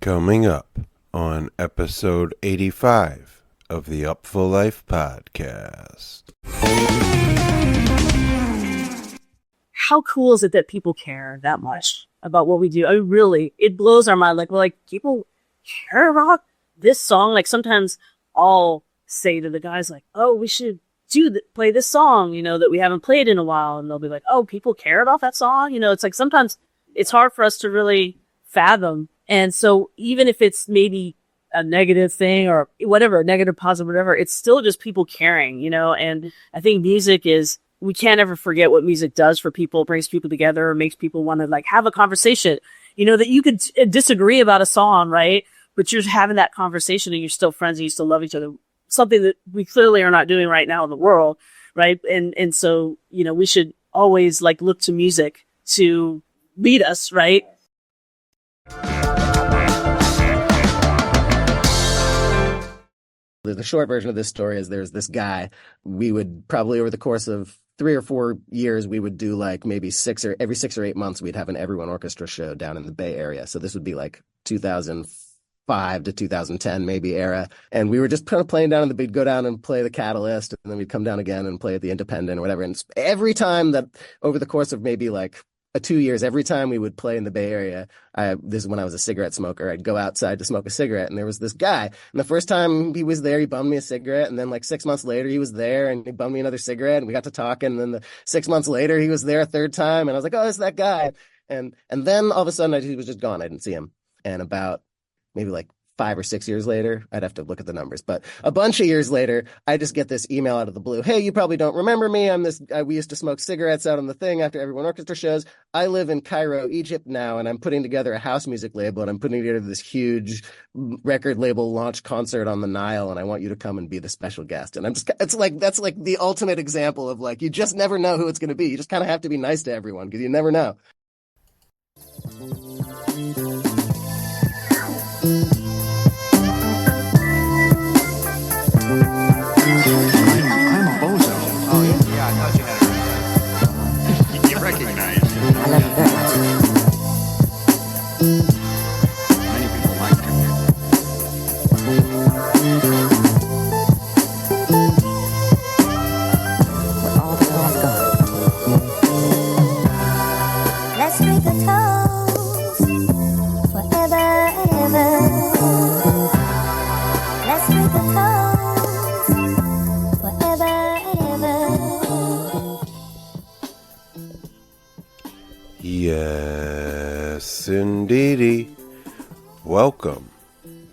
Coming up on episode 85 of the Upful Life podcast. How cool is it that people care that much about what we do? I mean, really, it blows our mind. Like, we're like, people care about this song? Like, sometimes I'll say to the guys, like, oh, we should play this song, you know, that we haven't played in a while. And they'll be like, oh, people care about that song? You know, it's like sometimes it's hard for us to really fathom. And so even if it's maybe a negative thing or whatever, negative, positive, whatever, it's still just people caring, you know? And I think we can't ever forget what music does for people. It brings people together, makes people want to like have a conversation, you know, that you could disagree about a song, right? But you're having that conversation and you're still friends and you still love each other. Something that we clearly are not doing right now in the world, right? And so, you know, we should always like look to music to lead us, right? The short version of this story is there's this guy. We would probably over the course of 3 or 4 years, we would do like maybe every 6 or 8 months, we'd have an everyone orchestra show down in the Bay Area. So this would be like 2005 to 2010 maybe era. And we were just kind of playing down we'd go down and play the Catalyst, and then we'd come down again and play at the Independent or whatever. And every time that over the course of maybe like 2 years, every time we would play in the Bay Area, this is when I was a cigarette smoker, I'd go outside to smoke a cigarette, and there was this guy. And the first time he was there, he bummed me a cigarette, and then like 6 months later, he was there, and he bummed me another cigarette, and we got to talking, and then 6 months later, he was there a third time, and I was like, oh, it's that guy. And then all of a sudden, he was just gone. I didn't see him. And about maybe like 5 or 6 years later, I'd have to look at the numbers, but a bunch of years later, I just get this email out of the blue. Hey, you probably don't remember me. We used to smoke cigarettes out on the thing after everyone orchestra shows. I live in Cairo, Egypt now, and I'm putting together a house music label, and I'm putting together this huge record label launch concert on the Nile, and I want you to come and be the special guest. And that's like the ultimate example of like, you just never know who it's going to be. You just kind of have to be nice to everyone because you never know. I'm a bozo. Oh, yeah, I thought you had it. You recognize it. I love you very much. Many people like it. But all the love gone. Let's drink a toast forever and ever. Let's drink a toast. Yes, indeedy. Welcome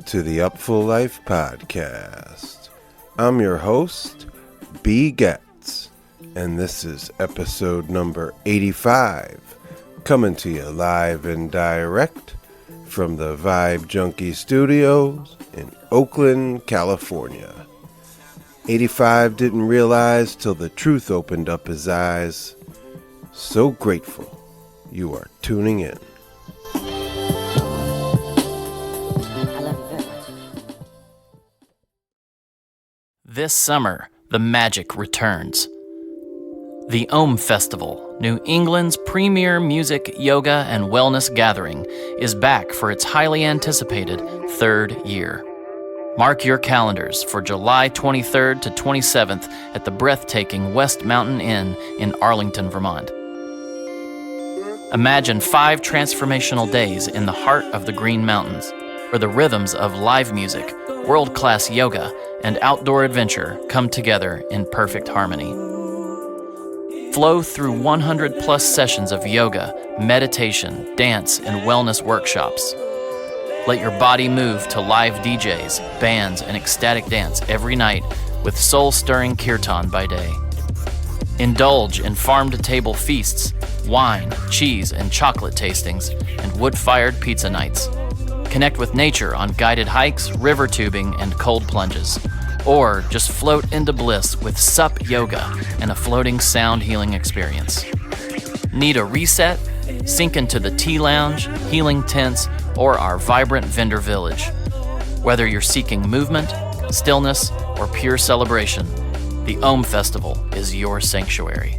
to the Upful Life podcast. I'm your host, B. Getz, and this is episode number 85, coming to you live and direct from the Vibe Junkie Studios in Oakland, California. 85 didn't realize till the truth opened up his eyes. So grateful you are tuning in. I love you very much. This summer, the magic returns. The Om Festival, New England's premier music, yoga, and wellness gathering, is back for its highly anticipated 3rd year. Mark your calendars for July 23rd to 27th at the breathtaking West Mountain Inn in Arlington, Vermont. Imagine 5 transformational days in the heart of the Green Mountains, where the rhythms of live music, world-class yoga, and outdoor adventure come together in perfect harmony. Flow through 100-plus sessions of yoga, meditation, dance, and wellness workshops. Let your body move to live DJs, bands, and ecstatic dance every night with soul-stirring kirtan by day. Indulge in farm-to-table feasts, wine, cheese, and chocolate tastings, and wood-fired pizza nights. Connect with nature on guided hikes, river tubing, and cold plunges. Or just float into bliss with SUP yoga and a floating sound healing experience. Need a reset? Sink into the tea lounge, healing tents, or our vibrant vendor village. Whether you're seeking movement, stillness, or pure celebration, the Om Festival is your sanctuary.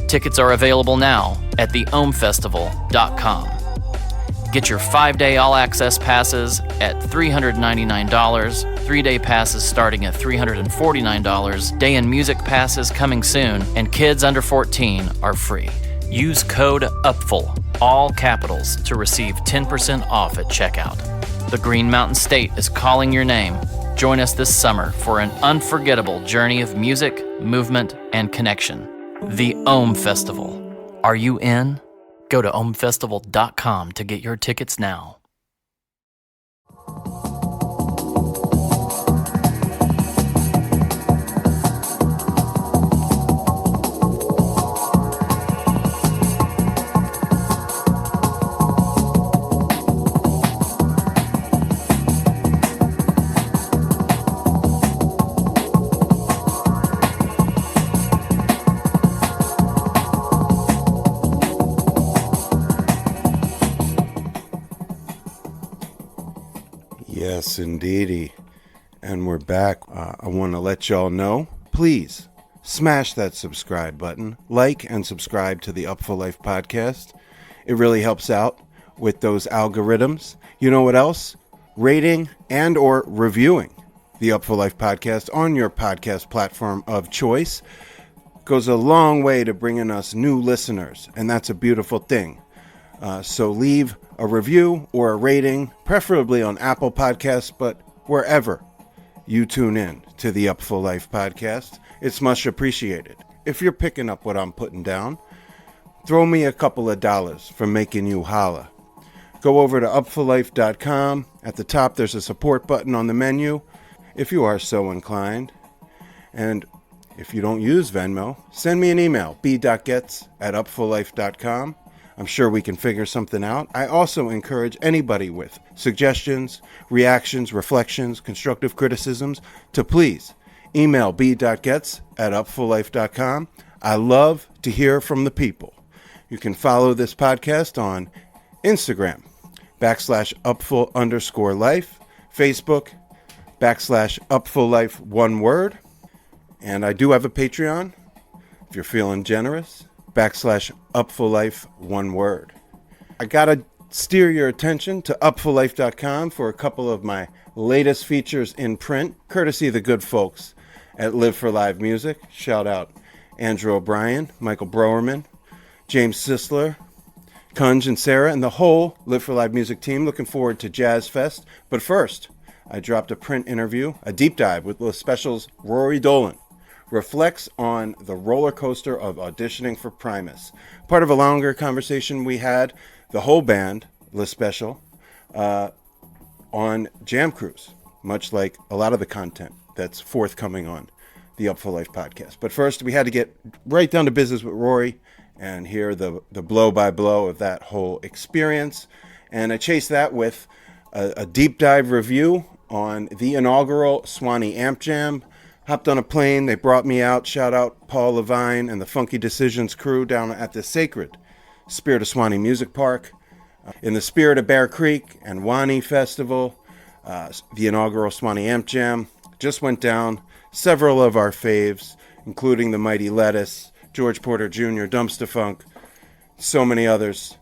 Tickets are available now at theomfestival.com. Get your 5-day all-access passes at $399, 3-day passes starting at $349, day and music passes coming soon, and kids under 14 are free. Use code UPFUL, all capitals, to receive 10% off at checkout. The Green Mountain State is calling your name. Join us this summer for an unforgettable journey of music, movement, and connection. The Ohm Festival. Are you in? Go to ohmfestival.com to get your tickets now. Yes, indeedy. And we're back. I want to let y'all know, please smash that subscribe button, like and subscribe to the Upful Life podcast. It really helps out with those algorithms. You know what else? Rating and or reviewing the Upful Life podcast on your podcast platform of choice goes a long way to bringing us new listeners, and that's a beautiful thing. So leave a review or a rating, preferably on Apple Podcasts, but wherever you tune in to the Upful Life podcast, it's much appreciated. If you're picking up what I'm putting down, throw me a couple of dollars for making you holla. Go over to upfullife.com. At the top, there's a support button on the menu, if you are so inclined. And if you don't use Venmo, send me an email, b.gets@upfullife.com. I'm sure we can figure something out. I also encourage anybody with suggestions, reactions, reflections, constructive criticisms to please email b.gets@upfullife.com. I love to hear from the people. You can follow this podcast on Instagram, /Upful_life, Facebook, /Upfullife, one word. And I do have a Patreon, if you're feeling generous, /Upfullife, one word. I gotta steer your attention to upfullife.com for a couple of my latest features in print, courtesy of the good folks at Live for Live Music. Shout out Andrew O'Brien, Michael Browerman, James Sisler, Kunj and Sarah, and the whole Live for Live Music team. Looking forward to Jazz Fest. But first, I dropped a print interview, a deep dive with the special's Rory Dolan. Reflects on the roller coaster of auditioning for Primus. Part of a longer conversation we had, the whole band, Le Special, on Jam Cruise, much like a lot of the content that's forthcoming on the Upful Life podcast. But first, we had to get right down to business with Rory and hear the blow-by-blow of that whole experience. And I chased that with a deep dive review on the inaugural Swanee Amp Jam. Hopped on a plane, they brought me out. Shout out Paul Levine and the Funky Decisions crew down at the sacred Spirit of Swanee Music Park. In the spirit of Bear Creek and Wani Festival, the inaugural Swanee Amp Jam just went down. Several of our faves, including the Mighty Lettuce, George Porter Jr., Dumpster Funk, so many others.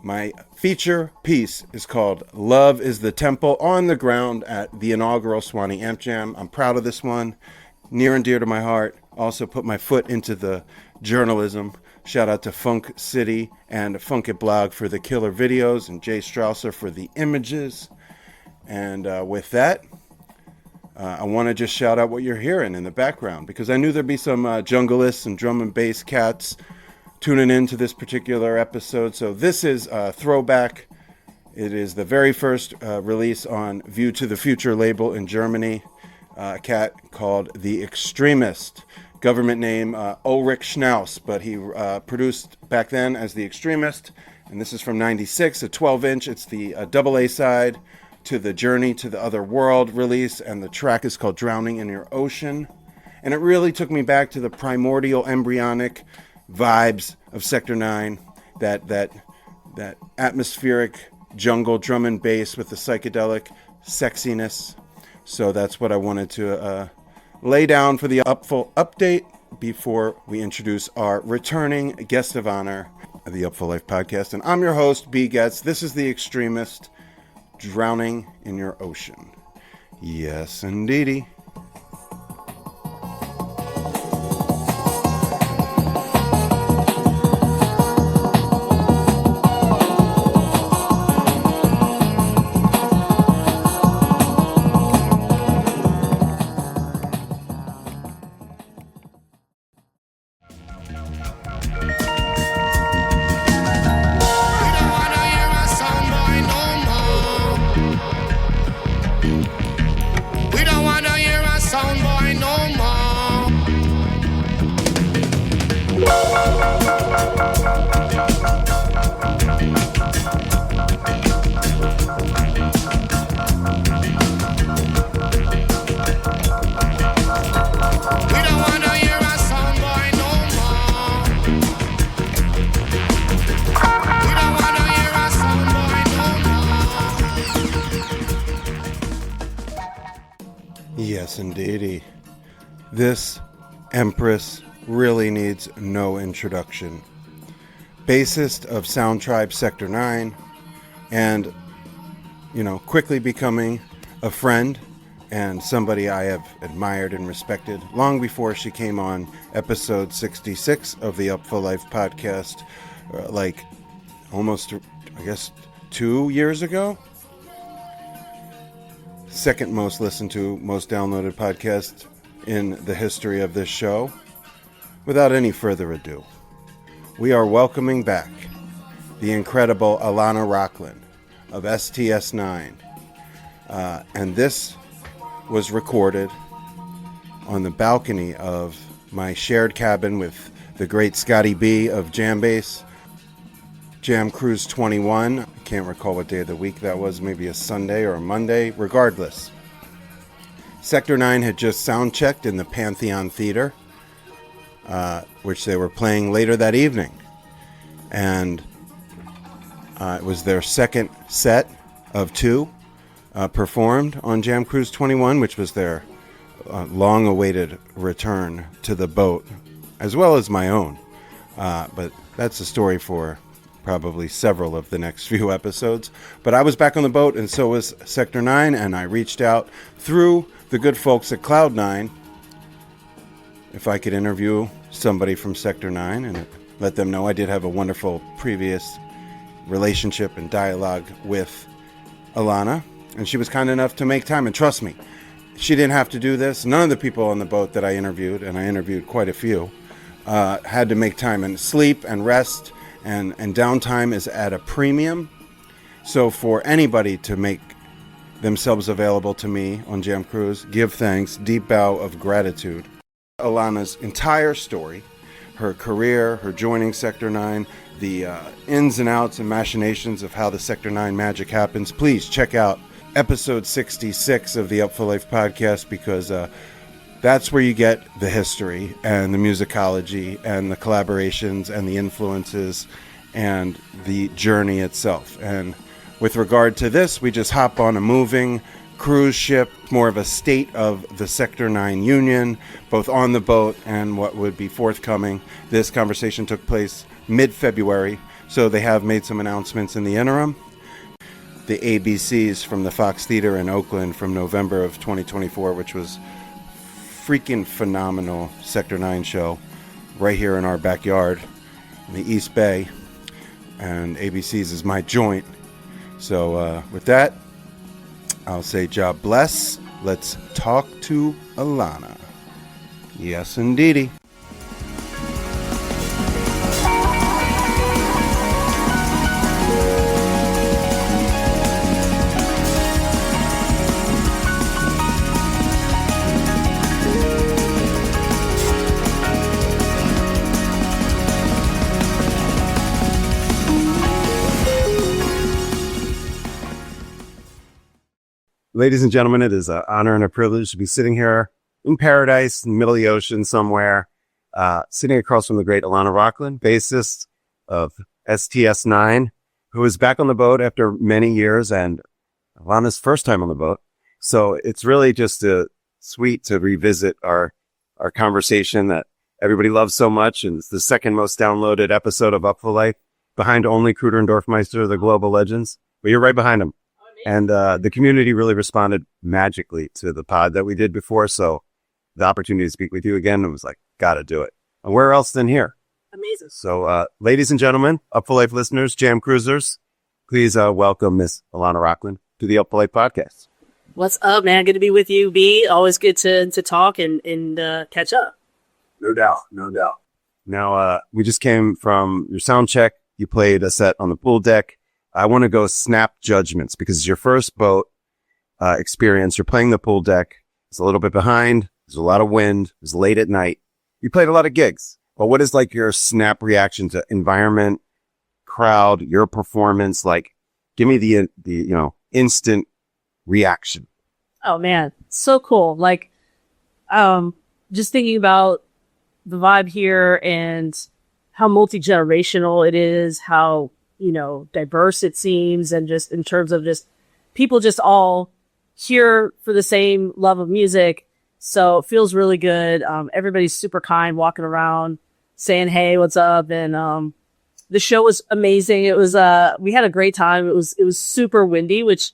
My feature piece is called Love is the Temple on the ground at the inaugural Swanee Amp Jam. I'm proud of this one, near and dear to my heart. Also put my foot into the journalism. Shout out to Funk City and Funk It Blog for the killer videos and Jay Strausser for the images. And with that, I want to just shout out what you're hearing in the background, because I knew there'd be some jungleists and drum and bass cats tuning in to this particular episode. So this is a throwback. It is the very first release on View to the Future label in Germany. A cat called The Extremist. Government name Ulrich Schnaus, but he produced back then as The Extremist. And this is from 96, a 12-inch. It's the double A side to the Journey to the Other World release. And the track is called Drowning in Your Ocean. And it really took me back to the primordial embryonic vibes of Sector 9, that atmospheric jungle drum and bass with the psychedelic sexiness. So that's what I wanted to lay down for the Upful update before we introduce our returning guest of honor, the Upful Life podcast, and I'm your host, B. Getz. This is The Extremist, drowning in your ocean. Yes, indeedy. Yes, indeedy. This Empress really needs no introduction. Bassist of Sound Tribe Sector 9, and, quickly becoming a friend and somebody I have admired and respected long before she came on episode 66 of the Upful Life podcast, almost, 2 years ago. Second most listened to, most downloaded podcast in the history of this show. Without any further ado, we are welcoming back the incredible ALANA ROCKLIN of STS9. And this was recorded on the balcony of my shared cabin with the great Scotty B of Jam Bass, Jam Cruise 21. I can't recall what day of the week that was, maybe a Sunday or a Monday. Regardless, Sector 9 had just sound checked in the Pantheon Theater, which they were playing later that evening. And it was their second set of two performed on Jam Cruise 21, which was their long-awaited return to the boat, as well as my own. But that's a story for probably several of the next few episodes. But I was back on the boat, and so was Sector 9, and I reached out through the good folks at Cloud9 if I could interview somebody from Sector 9 and let them know I did have a wonderful previous relationship and dialogue with ALANA, and she was kind enough to make time. And trust me, she didn't have to do this. None of the people on the boat that I interviewed, and I interviewed quite a few, had to make time, and sleep and rest and downtime is at a premium. So for anybody to make themselves available to me on Jam Cruise, give thanks, deep bow of gratitude. ALANA's entire story, her career, her joining Sector 9, the ins and outs and machinations of how the Sector 9 magic happens. Please check out episode 66 of the Upful Life podcast, because that's where you get the history and the musicology and the collaborations and the influences and the journey itself. And with regard to this, we just hop on a moving cruise ship, more of a state of the Sector 9 union, both on the boat and what would be forthcoming. This conversation took place mid-February, so they have made some announcements in the interim. The ABCs from the Fox Theater in Oakland from November of 2024, which was freaking phenomenal Sector 9 show right here in our backyard in the East Bay, and ABC's is my joint. So with that, I'll say job bless. Let's talk to ALANA. Yes, indeedy. Ladies and gentlemen, it is an honor and a privilege to be sitting here in paradise, in the middle of the ocean somewhere, sitting across from the great ALANA ROCKLIN, bassist of STS9, who is back on the boat after many years and ALANA's first time on the boat. So it's really just sweet to revisit our conversation that everybody loves so much, and it's the second most downloaded episode of Upful Life. behind only Kruder and Dorfmeister, the global legends, but you're right behind them. And the community really responded magically to the pod that we did before. So the opportunity to speak with you again, it was like, gotta do it. And where else than here? Amazing. So, ladies and gentlemen, Upful Life listeners, Jam Cruisers, please welcome Miss ALANA ROCKLIN to the Upful Life podcast. What's up, man? Good to be with you, B. Always good to talk and catch up. No doubt. Now, we just came from your sound check. You played a set on the pool deck. I want to go snap judgments because it's your first boat experience. You're playing the pool deck. It's a little bit behind. There's a lot of wind. It's late at night. You played a lot of gigs. But what is like your snap reaction to environment, crowd, your performance? Like, give me the instant reaction. Oh man, so cool. Like, just thinking about the vibe here and how multi-generational it is, how, diverse it seems. And just in terms of just people just all here for the same love of music. So it feels really good. Everybody's super kind, walking around, saying, hey, what's up? And, the show was amazing. It was, we had a great time. It was super windy, which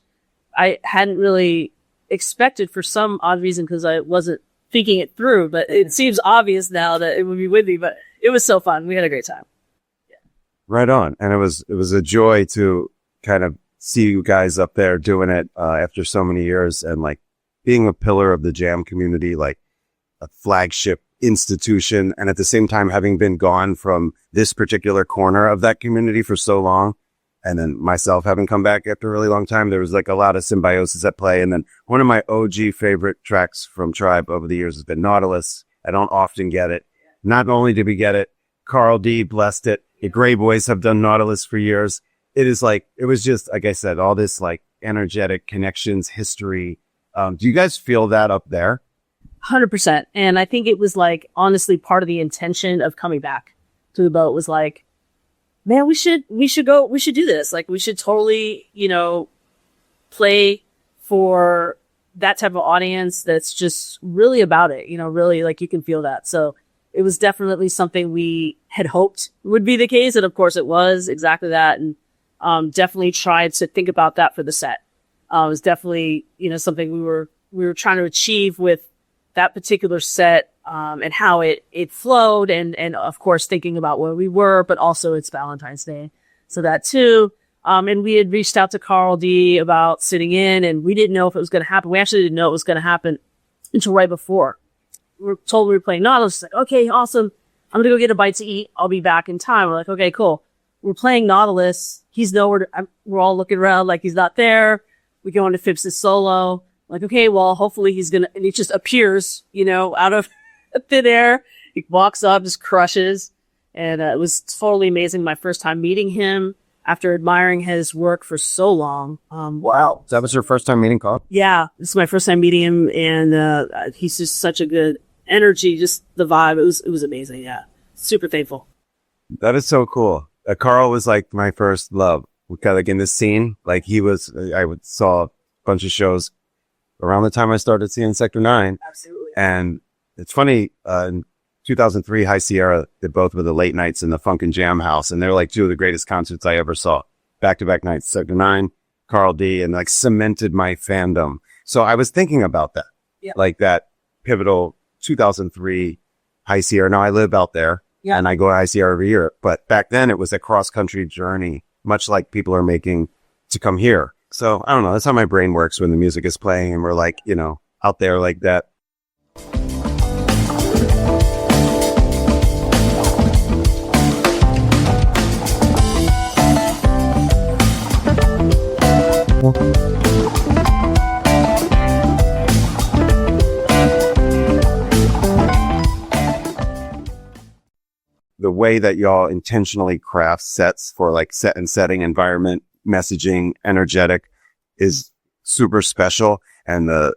I hadn't really expected for some odd reason because I wasn't thinking it through, but it seems obvious now that it would be windy, but it was so fun. We had a great time. Yeah. Right on. And it was a joy to kind of see you guys up there doing it, after so many years and like being a pillar of the jam community, like a flagship institution. And at the same time, having been gone from this particular corner of that community for so long. And then myself having come back after a really long time, there was like a lot of symbiosis at play. And then one of my OG favorite tracks from Tribe over the years has been Nautilus. I don't often get it. Not only did we get it, Carl D blessed it. The Gray Boys have done Nautilus for years. It was just, like I said, all this like energetic connections, history. Do you guys feel that up there? 100%. And I think it was like, honestly, part of the intention of coming back to the boat was like, man, we should do this. Like, we should totally, play for that type of audience that's just really about it, really like you can feel that. So it was definitely something we had hoped would be the case. And of course it was exactly that. And, definitely tried to think about that for the set. It was definitely, something we were trying to achieve with that particular set, and how it flowed and of course thinking about where we were, but also it's Valentine's Day. So that too. And we had reached out to Carl D about sitting in and we didn't know if it was going to happen. We actually didn't know it was going to happen until right before. We were told we were playing Nautilus. Like, okay, awesome. I'm going to go get a bite to eat. I'll be back in time. We're like, okay, cool. We're playing Nautilus. He's nowhere. We're all looking around like he's not there. We go into Phipps' solo. Like, okay, well, hopefully and he just appears, out of thin air. He walks up, just crushes. And it was totally amazing. My first time meeting him after admiring his work for so long. Wow. So that was your first time meeting Carl? Yeah, this is my first time meeting him. And he's just such a good energy, just the vibe. It was amazing. Yeah. Super faithful. That is so cool. Carl was like my first love. We got like in this scene, like saw a bunch of shows around the time I started seeing Sector 9. Absolutely. And it's funny, in 2003, High Sierra did both with the late nights in the Funk and Jam House. And they're like two of the greatest concerts I ever saw. Back-to-back nights, Sector 9, Carl D, and like cemented my fandom. So I was thinking about that, like that pivotal 2003 High Sierra. Now I live out there and I go to High Sierra every year. But back then it was a cross-country journey, much like people are making to come here. So I don't know. That's how my brain works when the music is playing and we're like, out there like that. The way that y'all intentionally craft sets for like set and setting, environment, messaging, energetic is super special. And the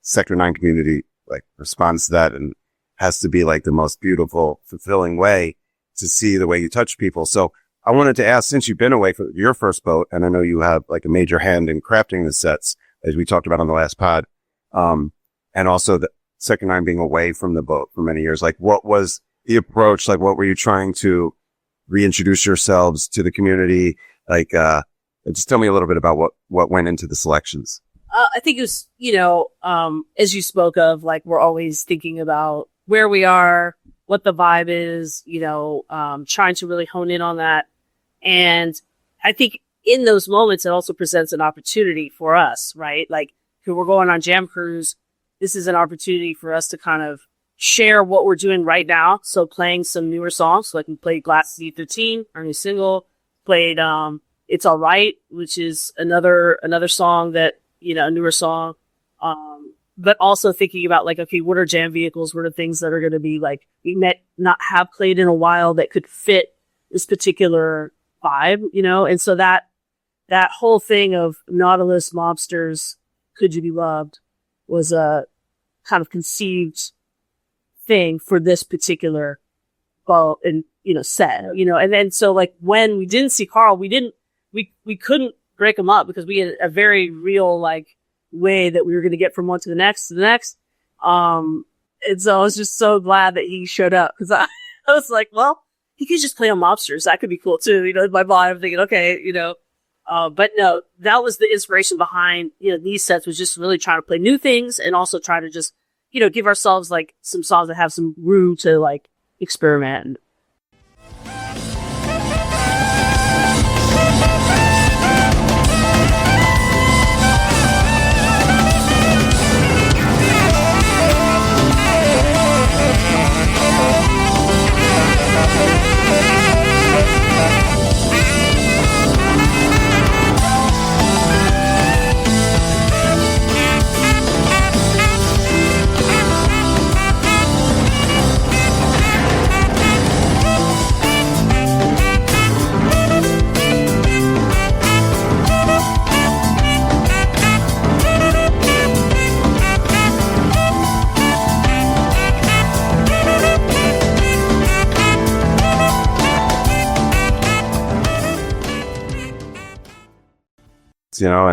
Sector 9 community like responds to that and has to be like the most beautiful, fulfilling way to see the way you touch people. So I wanted to ask, since you've been away for your first boat, and I know you have like a major hand in crafting the sets, as we talked about on the last pod, and also the Sector 9 being away from the boat for many years, like what was the approach? Like what were you trying to reintroduce yourselves to the community? Like, just tell me a little bit about what went into the selections. I think it was, as you spoke of, like, we're always thinking about where we are, what the vibe is, trying to really hone in on that. And I think in those moments, it also presents an opportunity for us, right? Like, if we're going on Jam Cruise, this is an opportunity for us to kind of share what we're doing right now. So playing some newer songs. So like we played Glasses E13, our new single, played It's All Right, which is another song that, a newer song. But also thinking about like, okay, what are jam vehicles? What are things that are going to be like, we might not have played in a while that could fit this particular vibe, And so that whole thing of Nautilus, Mobsters, Could You Be Loved was a kind of conceived thing for this particular set, and then so like when we didn't see Carl, we couldn't break him up because we had a very real like way that we were going to get from one to the next. And so I was just so glad that he showed up because I was like, well, he could just play on Mobsters. That could be cool too. In my mind, I'm thinking, okay, but no, that was the inspiration behind, these sets, was just really trying to play new things and also try to just, give ourselves like some songs that have some room to like experiment.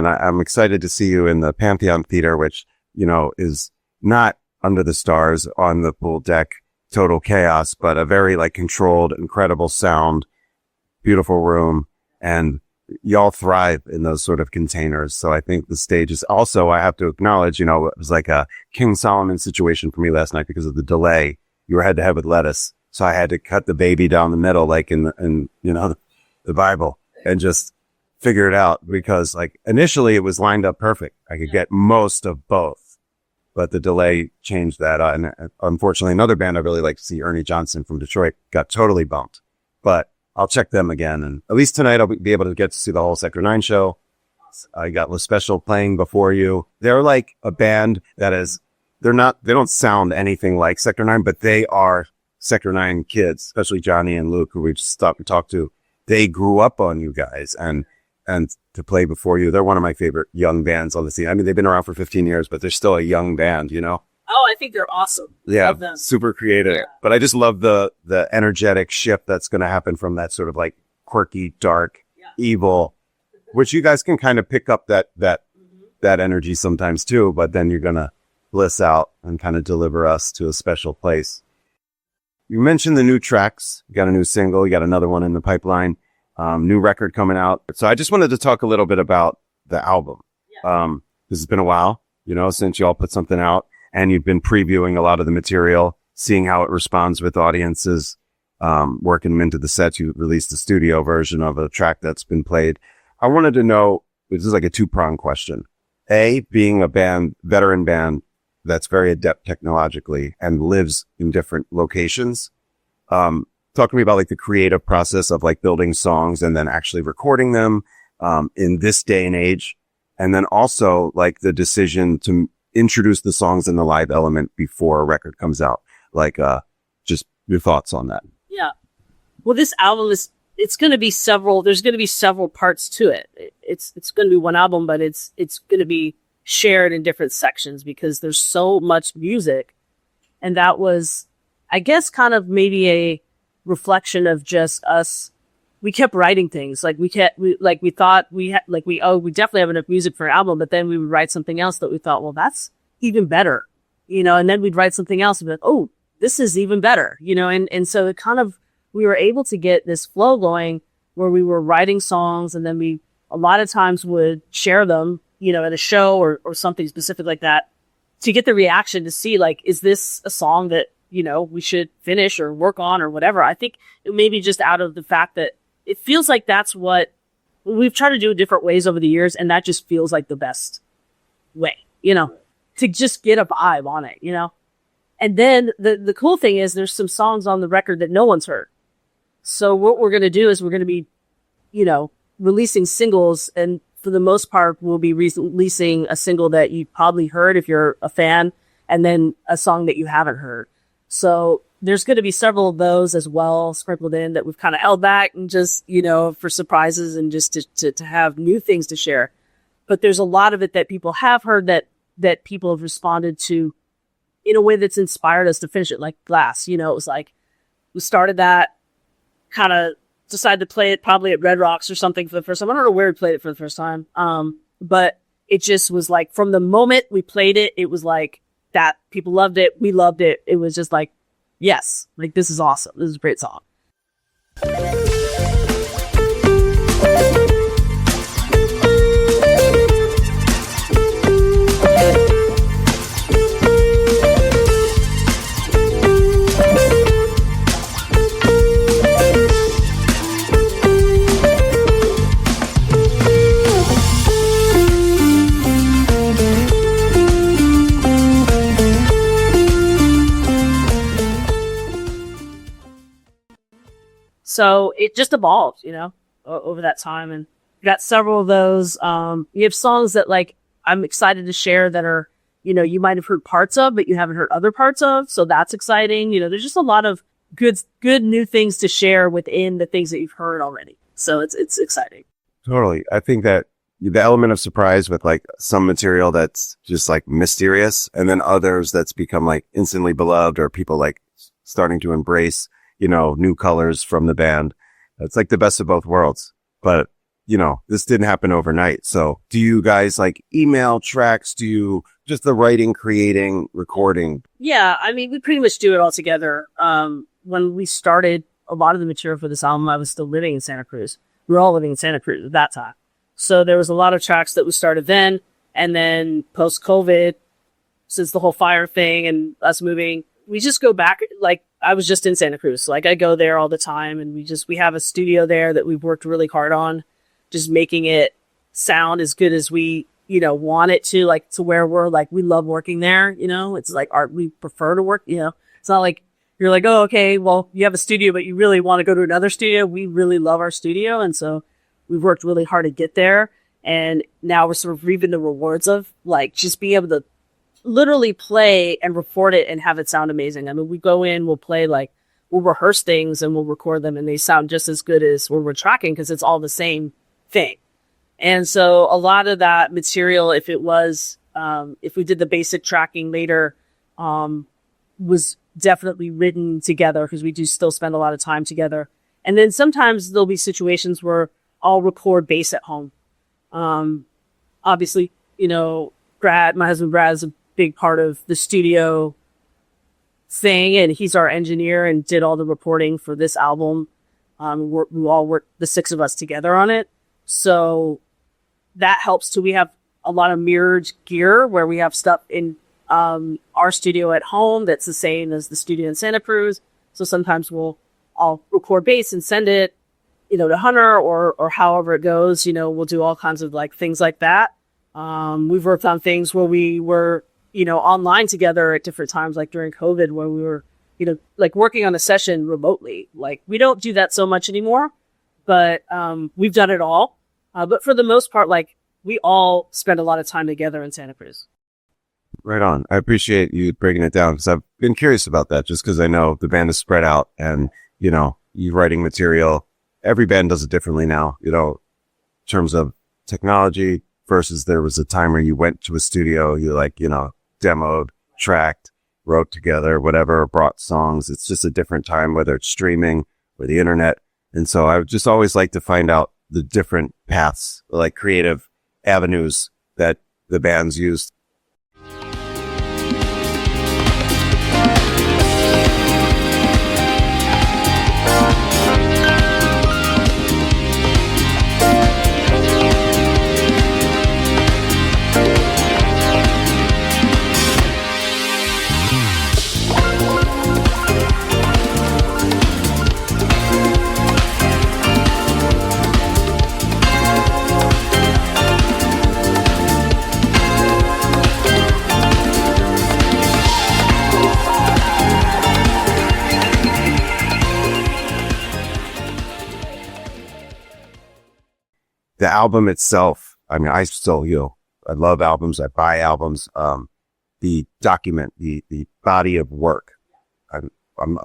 And I'm excited to see you in the Pantheon Theater, which, is not under the stars on the pool deck, total chaos, but a very like controlled, incredible sound, beautiful room. And y'all thrive in those sort of containers. So I think the stage is also, I have to acknowledge, it was like a King Solomon situation for me last night because of the delay. You were head to head with lettuce. So I had to cut the baby down the middle, like in the Bible, and just figure it out because like initially it was lined up perfect. I could get most of both, but the delay changed that. And unfortunately, another band I really like to see, Ernie Johnson from Detroit, got totally bumped, but I'll check them again. And at least tonight I'll be able to get to see the whole Sector 9 show. I got Les Special playing before you. They're like a band that is, they don't sound anything like Sector 9, but they are Sector 9 kids, especially Johnny and Luke, who we just stopped and talked to. They grew up on you guys and to play before you. They're one of my favorite young bands on the scene. I mean, they've been around for 15 years, but they're still a young band, Oh, I think they're awesome. Yeah, super creative. Yeah. But I just love the energetic shift that's going to happen from that sort of like quirky, dark, evil, which you guys can kind of pick up that energy sometimes too, but then you're going to bliss out and kind of deliver us to a special place. You mentioned the new tracks. You got a new single. You got another one in the pipeline. New record coming out. So I just wanted to talk a little bit about the album. Yeah. This has been a while, since y'all put something out, and you've been previewing a lot of the material, seeing how it responds with audiences, working them into the sets. You released a studio version of a track that's been played. I wanted to know, this is like a two-pronged question. A, being a veteran band that's very adept technologically and lives in different locations, talk to me about like the creative process of like building songs and then actually recording them, in this day and age. And then also like the decision to introduce the songs in the live element before a record comes out. Like, just your thoughts on that. Yeah. Well, this album there's going to be several parts to it. It's going to be one album, but it's going to be shared in different sections because there's so much music. And that was, I guess, kind of maybe a reflection of just us. We kept writing things we thought we definitely have enough music for an album, but then we would write something else that we thought, well, that's even better, and then we'd write something else and be like, oh, this is even better, and so it kind of we were able to get this flow going where we were writing songs, and then we a lot of times would share them, at a show or something specific like that, to get the reaction to see, like, is this a song that, we should finish or work on or whatever. I think it may be just out of the fact that it feels like that's what we've tried to do in different ways over the years, and that just feels like the best way, to just get a vibe on it, And then the cool thing is there's some songs on the record that no one's heard. So what we're going to do is we're going to be, releasing singles, and for the most part, we'll be releasing a single that you probably heard if you're a fan, and then a song that you haven't heard. So there's going to be several of those as well sprinkled in that we've kind of held back and just, for surprises and just to have new things to share. But there's a lot of it that people have heard that people have responded to in a way that's inspired us to finish it, like Glass. It was like we started that, kind of decided to play it probably at Red Rocks or something for the first time. I don't know where we played it for the first time. But it just was like from the moment we played it, it was like that. People loved it. We loved it. It was just like, yes, like this is awesome. This is a great song. So it just evolved, over that time. And we got several of those. You have songs that like I'm excited to share that are, you might have heard parts of, but you haven't heard other parts of. So that's exciting. There's just a lot of good new things to share within the things that you've heard already. So it's exciting. Totally. I think that the element of surprise with like some material that's just like mysterious, and then others that's become like instantly beloved, or people like starting to embrace, new colors from the band. It's like the best of both worlds. But, this didn't happen overnight. So do you guys like email tracks? Do you just the writing, creating, recording? Yeah. I mean, we pretty much do it all together. When we started a lot of the material for this album, I was still living in Santa Cruz. We were all living in Santa Cruz at that time. So there was a lot of tracks that we started then, and then post COVID, since the whole fire thing and us moving, we just go back. Like I was just in Santa Cruz. So, like I go there all the time, and we have a studio there that we've worked really hard on, just making it sound as good as we, want it to, like to where we're like, we love working there. It's like we prefer to work, it's not like you're like, oh, okay, well, you have a studio, but you really want to go to another studio. We really love our studio. And so we've worked really hard to get there. And now we're sort of reaping the rewards of like just being able to literally play and record it and have it sound amazing. I mean, we go in, we'll play, like we'll rehearse things and we'll record them, and they sound just as good as when we're tracking, because it's all the same thing. And so a lot of that material, if we did the basic tracking later, was definitely written together, because we do still spend a lot of time together. And then sometimes there'll be situations where I'll record bass at home. Obviously, my husband Brad is a big part of the studio thing, and he's our engineer and did all the reporting for this album. We all work, the six of us, together on it. So that helps too. We have a lot of mirrored gear where we have stuff in our studio at home that's the same as the studio in Santa Cruz. So sometimes I'll record bass and send it, to Hunter or however it goes. We'll do all kinds of like things like that. We've worked on things where we were, online together at different times, like during COVID, where we were, like working on a session remotely. Like we don't do that so much anymore, but we've done it all. But for the most part, like we all spend a lot of time together in Santa Cruz. Right on. I appreciate you breaking it down, because I've been curious about that, just because I know the band is spread out, and, you writing material, every band does it differently now, in terms of technology versus there was a time where you went to a studio, you demoed, tracked, wrote together, whatever, brought songs. It's just a different time, whether it's streaming or the internet. And so I would just always like to find out the different paths, like creative avenues that the bands used. the album itself, I mean, I still, I love albums. I buy albums. The document, the body of work.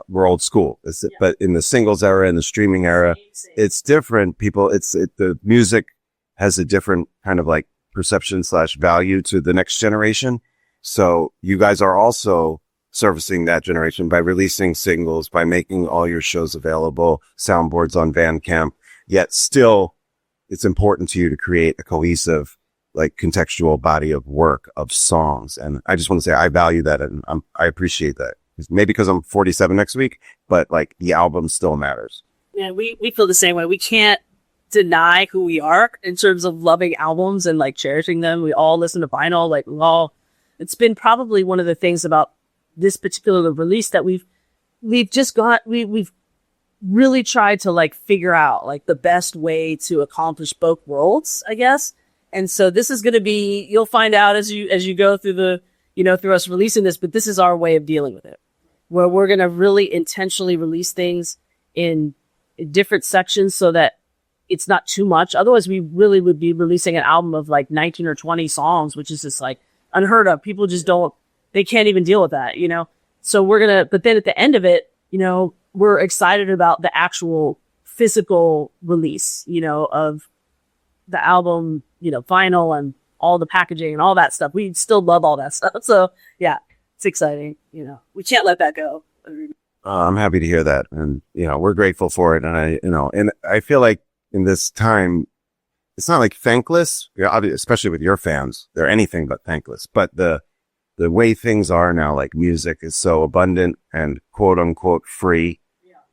We're old school, but in the singles era and the streaming era, it's different. The music has a different kind of like perception / value to the next generation. So you guys are also servicing that generation by releasing singles, by making all your shows available, soundboards on Bandcamp, yet still it's important to you to create a cohesive, like contextual body of work of songs. And I just want to say I value that and I appreciate that. Maybe because I'm 47 next week, but like the album still matters. Yeah, we feel the same way. We can't deny who we are in terms of loving albums and like cherishing them. We all listen to vinyl. Like it's been probably one of the things about this particular release that we've really tried to like figure out like the best way to accomplish both worlds, I guess. And so this is going to be, you'll find out as you go through through us releasing this, but this is our way of dealing with it, where we're going to really intentionally release things in different sections so that it's not too much. Otherwise we really would be releasing an album of like 19 or 20 songs, which is just like unheard of. People just they can't even deal with that, So but then at the end of it, we're excited about the actual physical release, of the album, vinyl and all the packaging and all that stuff. We still love all that stuff. So yeah, it's exciting. We can't let that go. I'm happy to hear that. And, we're grateful for it. And I feel like in this time, it's not like thankless, especially with your fans. They're anything but thankless, but the way things are now, like music is so abundant and quote unquote free,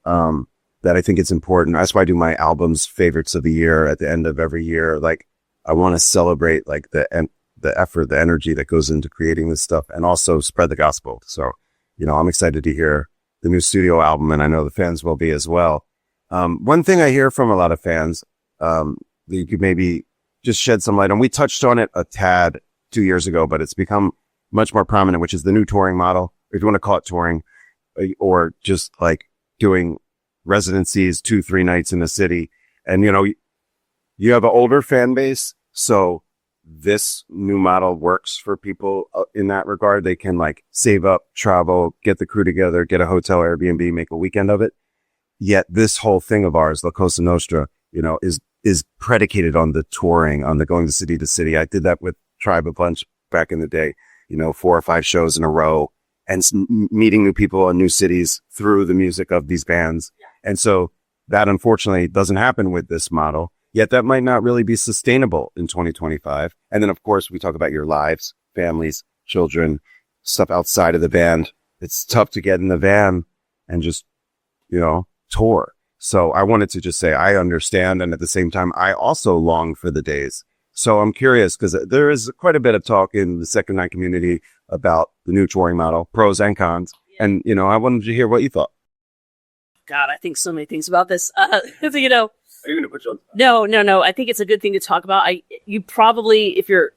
that I think it's important. That's why I do my albums favorites of the year at the end of every year. Like I want to celebrate like the effort, the energy that goes into creating this stuff and also spread the gospel. So, I'm excited to hear the new studio album and I know the fans will be as well. One thing I hear from a lot of fans, that you could maybe just shed some light on. We touched on it a tad 2 years ago, but it's become much more prominent, which is the new touring model, if you want to call it touring, or just like doing residencies 2-3 nights in the city. And, you have an older fan base. So this new model works for people in that regard. They can like save up, travel, get the crew together, get a hotel, Airbnb, make a weekend of it. Yet this whole thing of ours, La Cosa Nostra, is predicated on the touring, on the going to city. I did that with Tribe a bunch back in the day, 4 or 5 shows in a row and meeting new people in new cities through the music of these bands. And so that unfortunately doesn't happen with this model, yet that might not really be sustainable in 2025. And then of course we talk about your lives, families, children, stuff outside of the band. It's tough to get in the van and just, tour. So I wanted to just say, I understand. And at the same time, I also long for the days. So I'm curious because there is quite a bit of talk in the Second Night community about the new touring model, pros and cons. And, I wanted to hear what you thought. God, I think so many things about this. Are you going to put you on? No. I think it's a good thing to talk about. You probably, if you're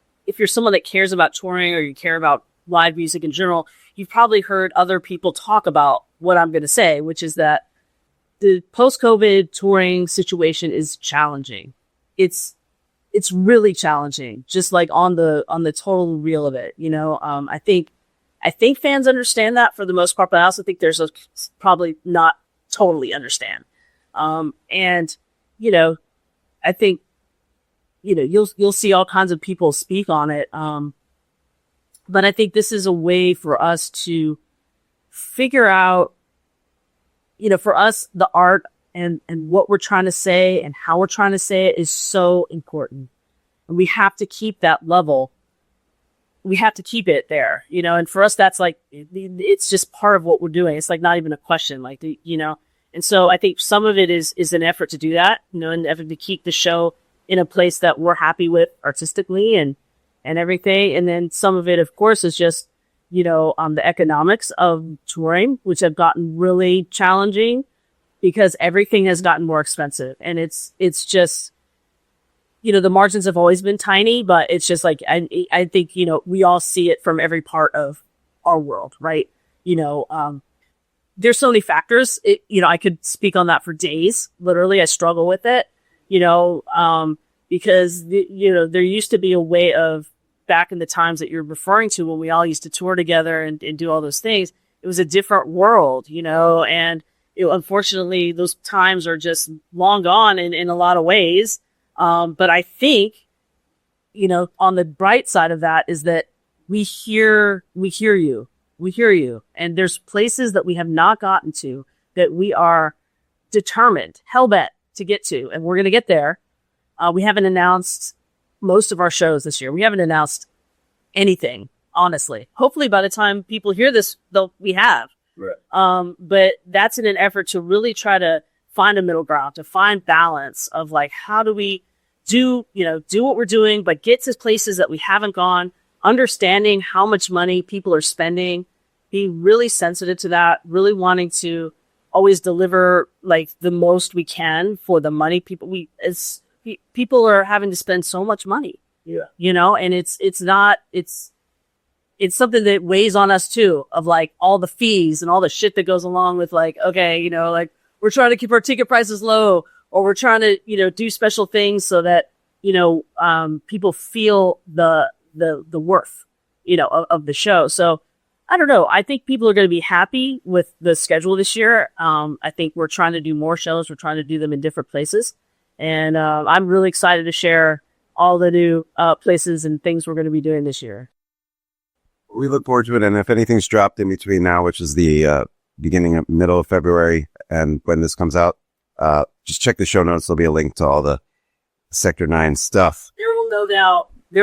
someone that cares about touring or you care about live music in general, you've probably heard other people talk about what I'm going to say, which is that the post-COVID touring situation is challenging. It's really challenging, just like on the total real of it. I think fans understand that for the most part, but I also think there's probably not totally understand. And I think, you'll see all kinds of people speak on it. But I think this is a way for us to figure out, for us, the art and what we're trying to say and how we're trying to say it is so important. And we have to keep that level. We have to keep it there, and for us, that's like, it's just part of what we're doing. It's like not even a question, and so I think some of it is an effort to do that, an effort to keep the show in a place that we're happy with artistically and everything. And then some of it, of course, is just, the economics of touring, which have gotten really challenging because everything has gotten more expensive. And it's just, the margins have always been tiny, but it's just like, I think, we all see it from every part of our world, right? There's so many factors. I could speak on that for days. Literally, I struggle with it. because there used to be a way of, back in the times that you're referring to when we all used to tour together and do all those things, it was a different world, and unfortunately those times are just long gone in a lot of ways. But I think, on the bright side of that is that we hear you. And there's places that we have not gotten to that we are determined, hell-bent to get to. And we're going to get there. We haven't announced most of our shows this year. We haven't announced anything, honestly. Hopefully by the time people hear this, we have. Right. But that's in an effort to really try to find a middle ground, to find balance of like, how do we do what we're doing, but get to places that we haven't gone, understanding how much money people are spending, being really sensitive to that, really wanting to always deliver like the most we can for the money people are having to spend so much money. Yeah. And it's something that weighs on us too, of like all the fees and all the shit that goes along with like, okay, like we're trying to keep our ticket prices low, or we're trying to, do special things so that, people feel the worth, of the show. So I don't know. I think people are going to be happy with the schedule this year. I think we're trying to do more shows. We're trying to do them in different places. And I'm really excited to share all the new places and things we're going to be doing this year. We look forward to it. And if anything's dropped in between now, which is the middle of February, and when this comes out, just check the show notes. There'll be a link to all the Sector 9 stuff. There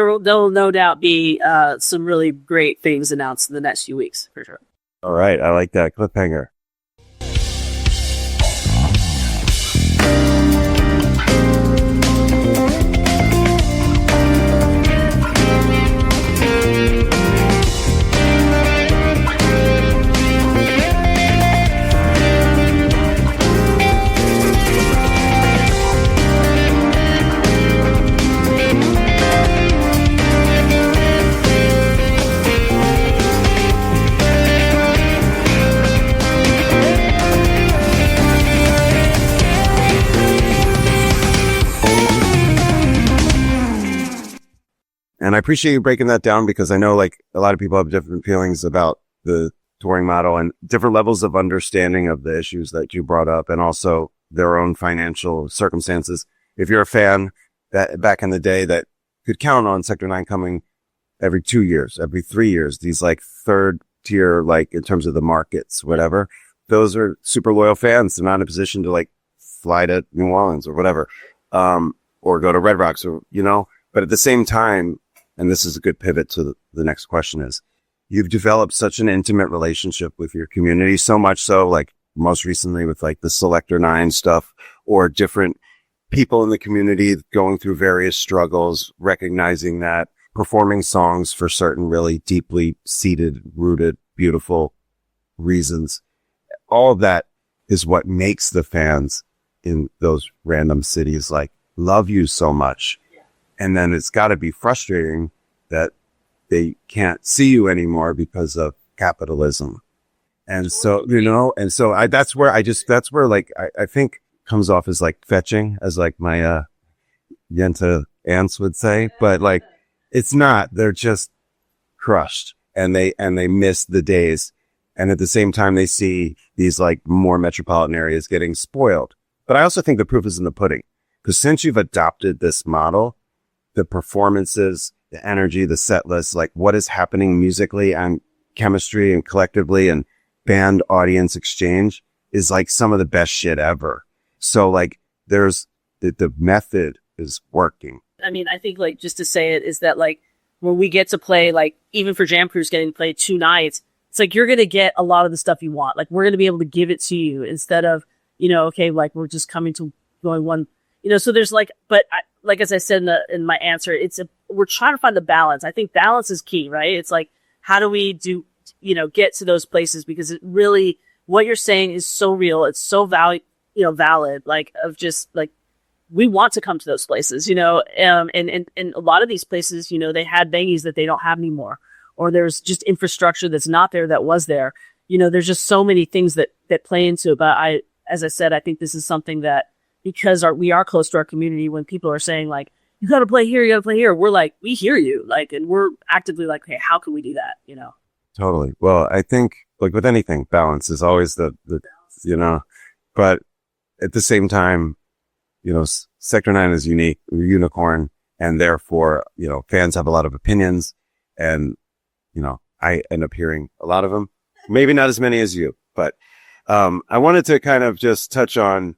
will no doubt be some really great things announced in the next few weeks, for sure. All right. I like that cliffhanger. And I appreciate you breaking that down, because I know like a lot of people have different feelings about the touring model and different levels of understanding of the issues that you brought up, and also their own financial circumstances. If you're a fan that back in the day that could count on Sector 9 coming every 2 years, every 3 years, these like third tier, like in terms of the markets, whatever, those are super loyal fans. They're not in a position to like fly to New Orleans or whatever, or go to Red Rocks or, but at the same time, and this is a good pivot to the next question, is you've developed such an intimate relationship with your community, so much so, like most recently with like the Selector 9 stuff, or different people in the community going through various struggles, recognizing that, performing songs for certain really deeply seated, rooted, beautiful reasons. All of that is what makes the fans in those random cities like love you so much. And then it's got to be frustrating that they can't see you anymore because of capitalism. And so, that's where I think comes off as like fetching, as like my, Yenta aunts would say, but like, it's not, they're just crushed, and they miss the days. And at the same time, they see these like more metropolitan areas getting spoiled. But I also think the proof is in the pudding, because since you've adopted this model, the performances, the energy, the set list, like what is happening musically and chemistry and collectively and band audience exchange is like some of the best shit ever. So like there's the method is working. I mean, I think like just to say it is that like when we get to play, like even for Jam Cruise getting to play 2 nights, it's like you're going to get a lot of the stuff you want. Like we're going to be able to give it to you instead of, okay, like we're just coming to going one, so there's like, but like as I said in my answer, we're trying to find the balance. I think balance is key, right? It's like, how do we get to those places? Because it really, what you're saying is so real. It's so valid, like of just like, we want to come to those places, and a lot of these places, they had venues that they don't have anymore, or there's just infrastructure that's not there that was there. There's just so many things that play into it. But as I said, I think this is something that, because we are close to our community, when people are saying like, you got to play here, you got to play here. We're like, we hear you, like, and we're actively like, hey, how can we do that? You know? Totally. Well, I think like with anything, balance is always the you know, but at the same time, you know, Sector 9 is unique, unicorn, and therefore, you know, fans have a lot of opinions, and, you know, I end up hearing a lot of them. Maybe not as many as you, but I wanted to kind of just touch on,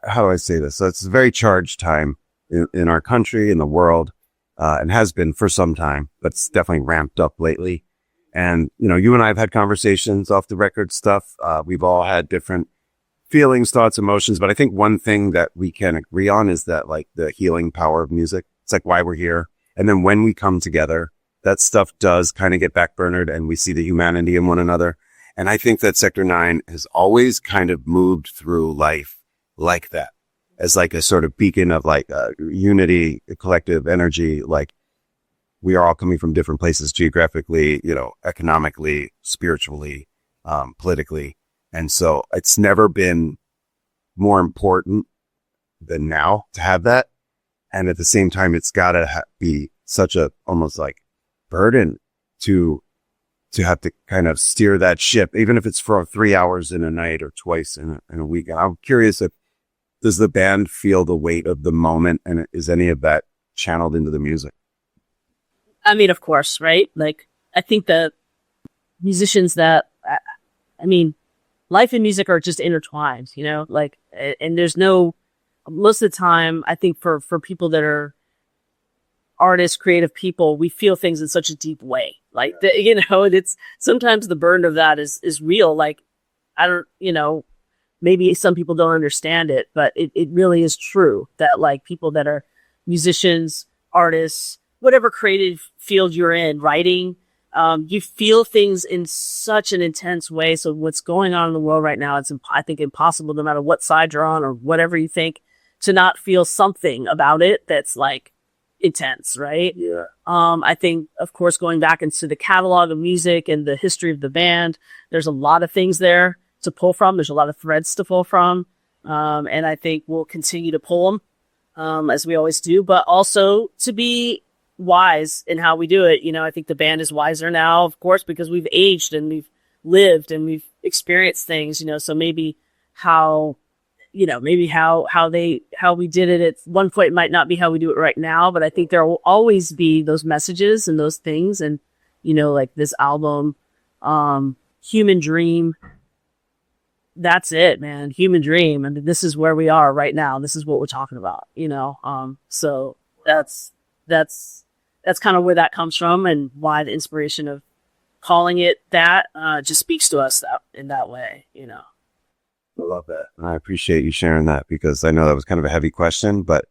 how do I say this? So it's a very charged time in our country, in the world, and has been for some time, but it's definitely ramped up lately. And, you know, you and I have had conversations off the record stuff. We've all had different feelings, thoughts, emotions, but I think one thing that we can agree on is that like the healing power of music. It's like why we're here. And then when we come together, that stuff does kind of get backburnered and we see the humanity in one another. And I think that Sector 9 has always kind of moved through life like that, as like a sort of beacon of like unity, collective energy. Like we are all coming from different places geographically, you know, economically, spiritually, politically. And so it's never been more important than now to have that. And at the same time, it's got to be such a almost like burden to have to kind of steer that ship, even if it's for 3 hours in a night or twice in a week. And I'm curious if, does the band feel the weight of the moment, and is any of that channeled into the music? I mean, of course, right? Like, I think the musicians that, I mean, life and music are just intertwined, you know, like, and there's no, most of the time, I think for people that are artists, creative people, we feel things in such a deep way. Like, you know, it's sometimes the burden of that is real. Like, I don't, you know, maybe some people don't understand it, but it really is true that like people that are musicians, artists, whatever creative field you're in, writing, you feel things in such an intense way. So what's going on in the world right now, it's, I think, impossible, no matter what side you're on or whatever you think, to not feel something about it that's like intense, right? Yeah. I think, of course, going back into the catalog of music and the history of the band, there's a lot of things there to pull from. There's a lot of threads to pull from. And I think we'll continue to pull them, as we always do, but also to be wise in how we do it. You know, I think the band is wiser now, of course, because we've aged and we've lived and we've experienced things, you know, so maybe how, you know, maybe how we did it at one point might not be how we do it right now, but I think there will always be those messages and those things. And, you know, like this album, Human Dream, that's it, man. Human Dream. And this is where we are right now. This is what we're talking about, you know? So that's kind of where that comes from, and why the inspiration of calling it that, just speaks to us in that way, you know? I love that. And I appreciate you sharing that, because I know that was kind of a heavy question, but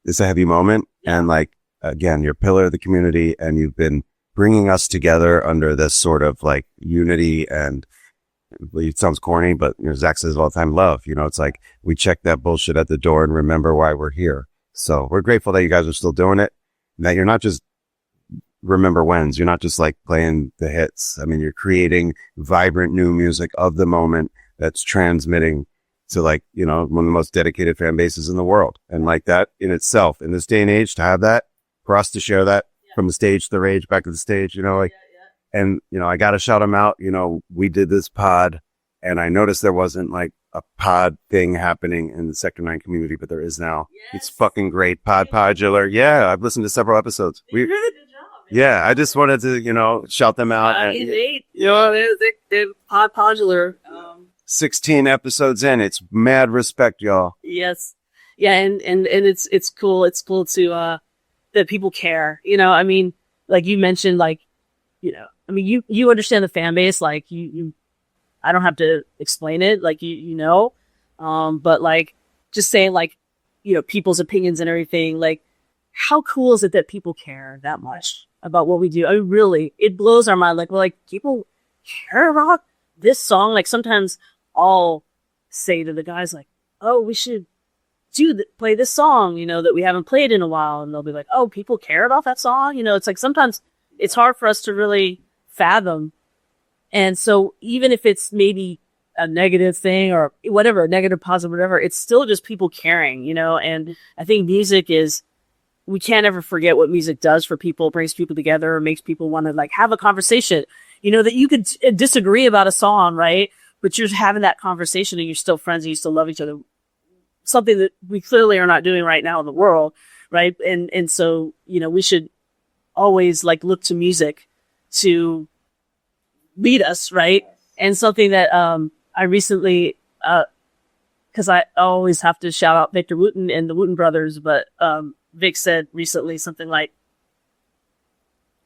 it's a heavy moment. Yeah. And like, again, you're a pillar of the community, and you've been bringing us together under this sort of like unity, and it sounds corny, but you know, Zach says all the time, love, you know, it's like we check that bullshit at the door and remember why we're here. So we're grateful that you guys are still doing it, and that you're not just remember whens. You're not just like playing the hits. I mean, you're creating vibrant new music of the moment that's transmitting to like, you know, one of the most dedicated fan bases in the world. And like that in itself, in this day and age, to have that, for us to share that from the stage to the rage, back to the stage, you know, like, and, you know, I got to shout them out. You know, we did this pod, and I noticed there wasn't like a pod thing happening in the Sector 9 community, but there is now. Yes. It's fucking great. Podular. Yeah. I've listened to several episodes. Yeah, I just wanted to, you know, shout them out. You know, they're Podular. 16 episodes in. It's mad respect, y'all. Yes. Yeah, and it's cool. It's cool to that people care. You know, I mean, like you mentioned, like, you know, I mean, you understand the fan base, like you I don't have to explain it, like you know. But like just saying, like, you know, people's opinions and everything, like, how cool is it that people care that much about what we do? I mean, really, it blows our mind. Like, we're like, people care about this song. Like, sometimes I'll say to the guys, like, oh, we should play this song, you know, that we haven't played in a while. And they'll be like, oh, people care about that song? You know, it's like sometimes it's hard for us to really fathom. And so even if it's maybe a negative thing or whatever, negative, positive, whatever. It's still just people caring, you know. And I think we can't ever forget what music does for people, brings people together, makes people want to like have a conversation, you know, that you could disagree about a song, right? But you're having that conversation and you're still friends and you still love each other. Something that we clearly are not doing right now in the world, right? And so, you know, we should always like look to music to lead us, right? And something that I recently, because I always have to shout out Victor Wooten and the Wooten brothers, but Vic said recently something like,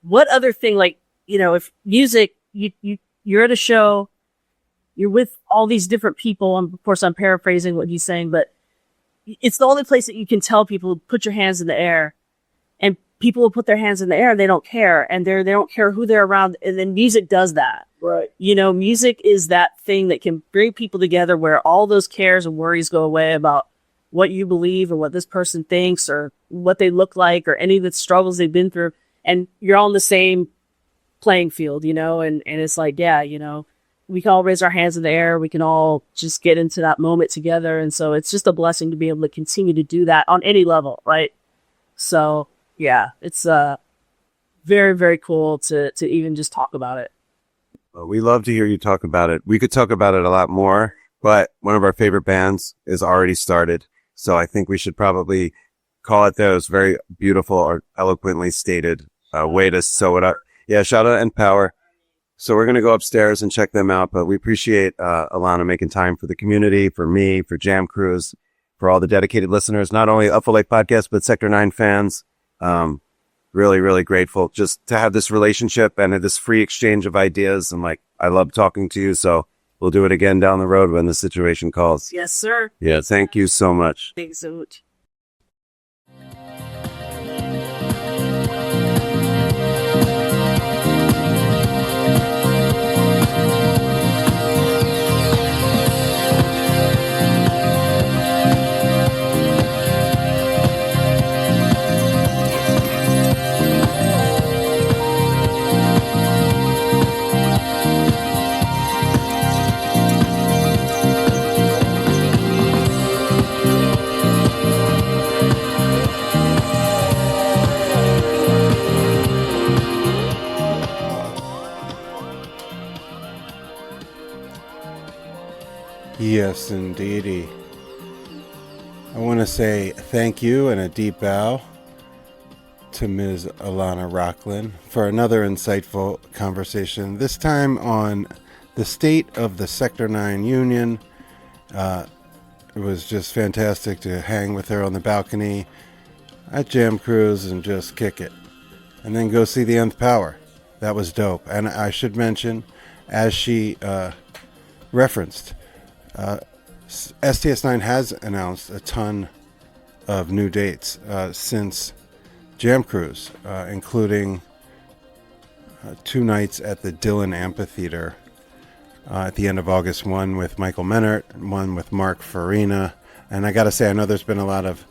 what other thing, like, you know, if music, you're at a show, you're with all these different people, and of course I'm paraphrasing what he's saying, but it's the only place that you can tell people, put your hands in the air, and people will put their hands in the air and they don't care, and they don't care who they're around, and then music does that. Right. You know, music is that thing that can bring people together where all those cares and worries go away about what you believe or what this person thinks or what they look like or any of the struggles they've been through, and you're all in the same playing field, you know, and it's like, yeah, you know, we can all raise our hands in the air. We can all just get into that moment together. And so it's just a blessing to be able to continue to do that on any level. Right. So yeah, it's very, very cool to even just talk about it. Well, we love to hear you talk about it. We could talk about it a lot more, but one of our favorite bands is already started. So I think we should probably call it those very beautiful or eloquently stated way to sew it up. Yeah, shout out Empower. So we're going to go upstairs and check them out, but we appreciate Alana making time for the community, for me, for Jam Crews, for all the dedicated listeners, not only Upful Life Podcast, but Sector 9 fans. Really, really grateful just to have this relationship and this free exchange of ideas. And like, I love talking to you. So we'll do it again down the road when the situation calls. Yes, sir. Yeah. Thank you so much. Thanks so much. Yes, indeedy. I want to say thank you and a deep bow to Ms. ALANA ROCKLIN for another insightful conversation, this time on the state of the Sector 9 Union. It was just fantastic to hang with her on the balcony at Jam Cruise and just kick it. And then go see the Nth Power. That was dope. And I should mention, as she referenced, STS9 has announced a ton of new dates since Jam Cruise, including 2 nights at the Dillon Amphitheater at the end of August, one with Michael Menert, one with Mark Farina. And I gotta say, I know there's been a lot of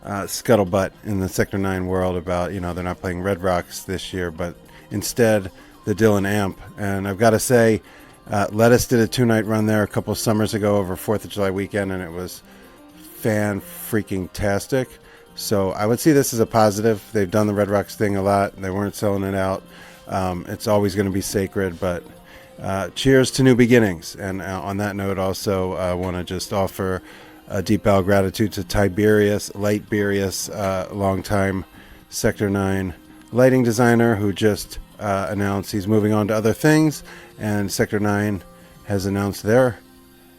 scuttlebutt in the Sector 9 world about, you know, they're not playing Red Rocks this year, but instead the Dillon Amp. And I've gotta say, Lettuce did a 2-night run there a couple summers ago over 4th of July weekend, and it was fan-freaking-tastic. So I would see this as a positive. They've done the Red Rocks thing a lot. They weren't selling it out. It's always going to be sacred, but cheers to new beginnings. And on that note, also I want to just offer a deep bow of gratitude to Lightberius, longtime Sector 9 lighting designer who just announced he's moving on to other things, and Sector 9 has announced their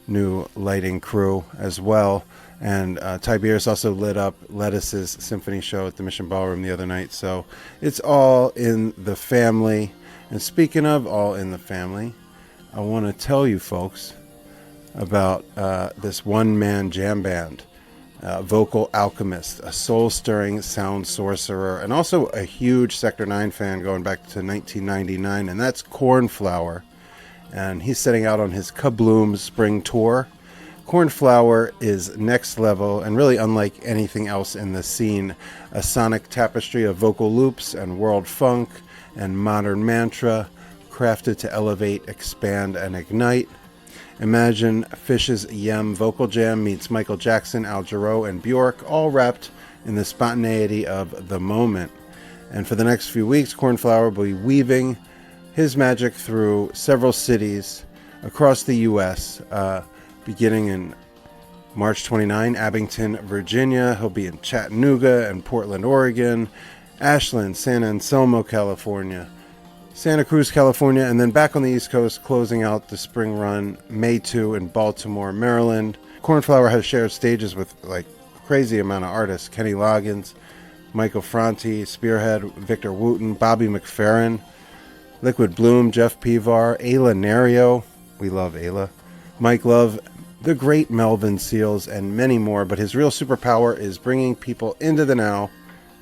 new lighting crew as well. And Tiberius also lit up Lettuce's symphony show at the Mission Ballroom the other night. So it's all in the family. And speaking of all in the family, I want to tell you folks about this one-man jam band, Vocal Alchemist, a soul-stirring sound sorcerer, and also a huge Sector 9 fan going back to 1999, and that's Cornflower. And he's setting out on his Kabloom Spring Tour. Cornflower is next level and really unlike anything else in the scene. A sonic tapestry of vocal loops and world funk and modern mantra crafted to elevate, expand, and ignite. Imagine Fish's Yem vocal jam meets Michael Jackson, Al Jarreau, and Bjork, all wrapped in the spontaneity of the moment. And for the next few weeks, Cornflower will be weaving his magic through several cities across the U.S., beginning in March 29, Abington, Virginia. He'll be in Chattanooga and Portland, Oregon, Ashland, San Anselmo, California, Santa Cruz, California, and then back on the East Coast, closing out the spring run, May 2 in Baltimore, Maryland. Cornflower has shared stages with like a crazy amount of artists: Kenny Loggins, Michael Franti, Spearhead, Victor Wooten, Bobby McFerrin, Liquid Bloom, Jeff Pivar, Ayla Nario, we love Ayla, Mike Love, the great Melvin Seals, and many more. But his real superpower is bringing people into the now,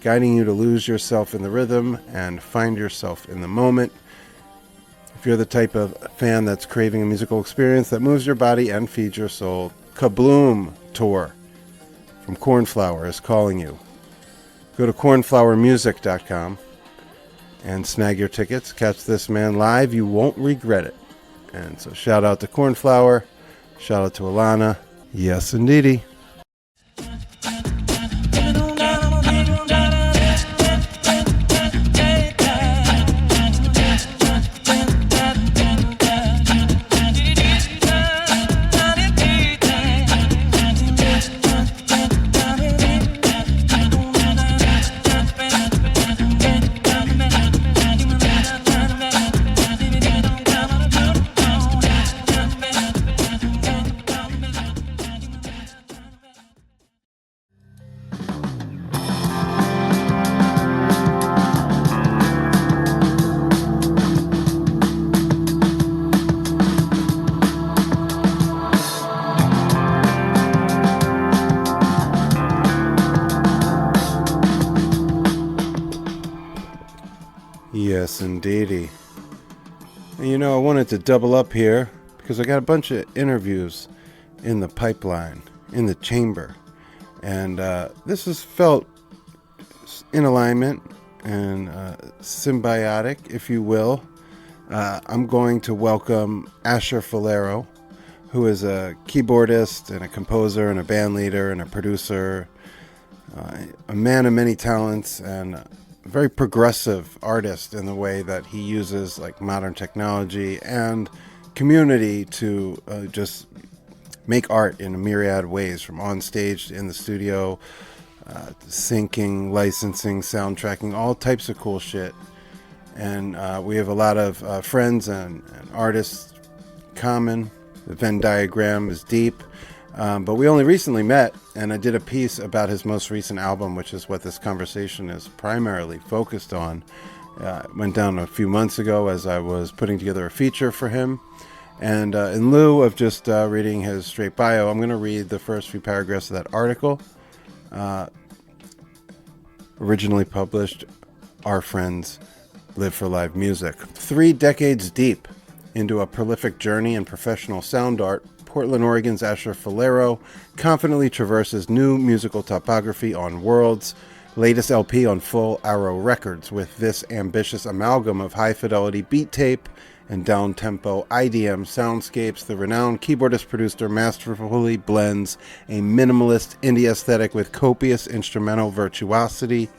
guiding you to lose yourself in the rhythm and find yourself in the moment. If you're the type of fan that's craving a musical experience that moves your body and feeds your soul, Kabloom Tour from Cornflower is calling you. Go to cornflowermusic.com and snag your tickets. Catch this man live. You won't regret it. And so shout out to Cornflower. Shout out to Alana. Yes, indeedy. Yes, indeedy. And you know, I wanted to double up here because I got a bunch of interviews in the pipeline, in the chamber. And this is felt in alignment and symbiotic, if you will. I'm going to welcome ASHER FULERO, who is a keyboardist and a composer and a band leader and a producer, a man of many talents, and a very progressive artist in the way that he uses like modern technology and community to just make art in a myriad ways, from on stage, in the studio, syncing, licensing, soundtracking, all types of cool shit. And we have a lot of friends and artists common. The Venn diagram is deep. But we only recently met, and I did a piece about his most recent album, which is what this conversation is primarily focused on. Went down a few months ago as I was putting together a feature for him. And in lieu of just reading his straight bio, I'm going to read the first few paragraphs of that article. Originally published, Our Friends Live for Live Music. 3 decades deep into a prolific journey in professional sound art, Portland, Oregon's ASHER FULERO confidently traverses new musical topography on World's latest LP on Full Arrow Records. With this ambitious amalgam of high-fidelity beat tape and down-tempo IDM soundscapes, the renowned keyboardist-producer masterfully blends a minimalist indie aesthetic with copious instrumental virtuosity,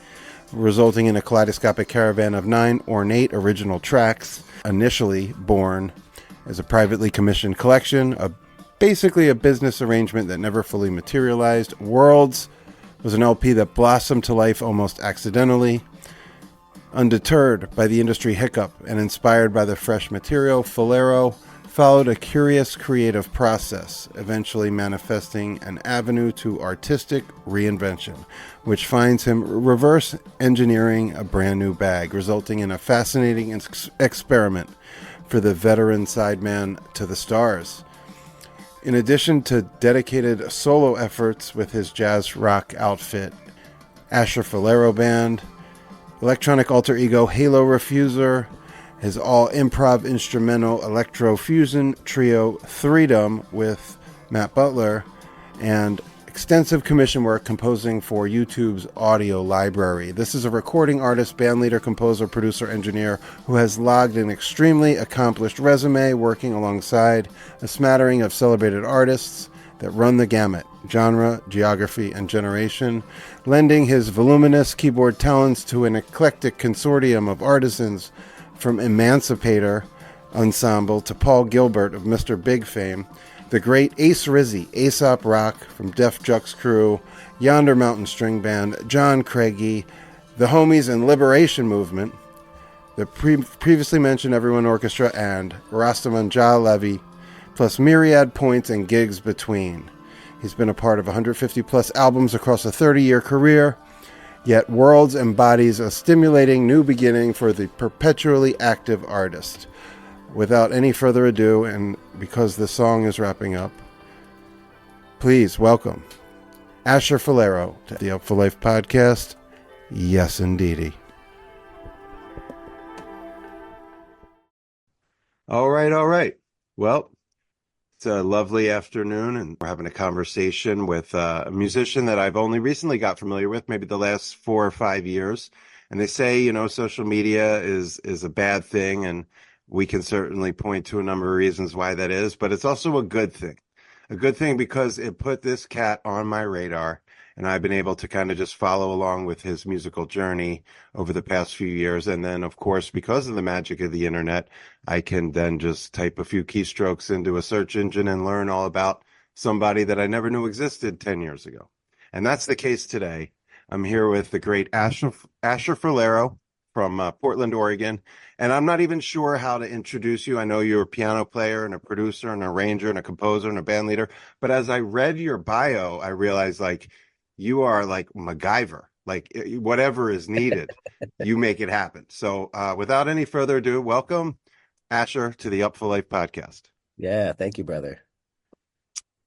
resulting in a kaleidoscopic caravan of 9 ornate original tracks, initially born as a privately commissioned collection, basically a business arrangement that never fully materialized. Worlds was an LP that blossomed to life almost accidentally. Undeterred by the industry hiccup and inspired by the fresh material, Fulero followed a curious creative process, eventually manifesting an avenue to artistic reinvention, which finds him reverse engineering a brand new bag, resulting in a fascinating experiment for the veteran sideman to the stars. In addition to dedicated solo efforts with his jazz rock outfit, ASHER FULERO Band, electronic alter ego Halo Refuser, his all-improv instrumental electro-fusion trio Threedom with Matt Butler, and extensive commission work composing for YouTube's audio library. This is a recording artist, bandleader, composer, producer, engineer who has logged an extremely accomplished resume working alongside a smattering of celebrated artists that run the gamut, genre, geography, and generation, lending his voluminous keyboard talents to an eclectic consortium of artisans from Emancipator Ensemble to Paul Gilbert of Mr. Big fame, the great Ace Rizzy, Aesop Rock from Def Jux Crew, Yonder Mountain String Band, John Craigie, the Homies and Liberation Movement, the previously mentioned Everyone Orchestra, and Rastaman Jah Levy, plus myriad points and gigs between. He's been a part of 150 plus albums across a 30-year career, yet Worlds embodies a stimulating new beginning for the perpetually active artist. Without any further ado, and because the song is wrapping up, please welcome Asher Fulero to the Upful Life podcast. Yes, indeedy. All right. Well, it's a lovely afternoon, and we're having a conversation with a musician that I've only recently got familiar with, maybe the last 4 or 5 years. And they say, social media is a bad thing, and we can certainly point to a number of reasons why that is, but it's also a good thing. A good thing because it put this cat on my radar, and I've been able to kind of just follow along with his musical journey over the past few years. And then, of course, because of the magic of the internet, I can then just type a few keystrokes into a search engine and learn all about somebody that I never knew existed 10 years ago. And that's the case today. I'm here with the great Asher Fulero from Portland, Oregon. And I'm not even sure how to introduce you. I know you're a piano player and a producer and an arranger and a composer and a band leader. But as I read your bio, I realized you are like MacGyver. Whatever is needed, you make it happen. So without any further ado, welcome Asher to the Upful Life podcast. Yeah, thank you, brother.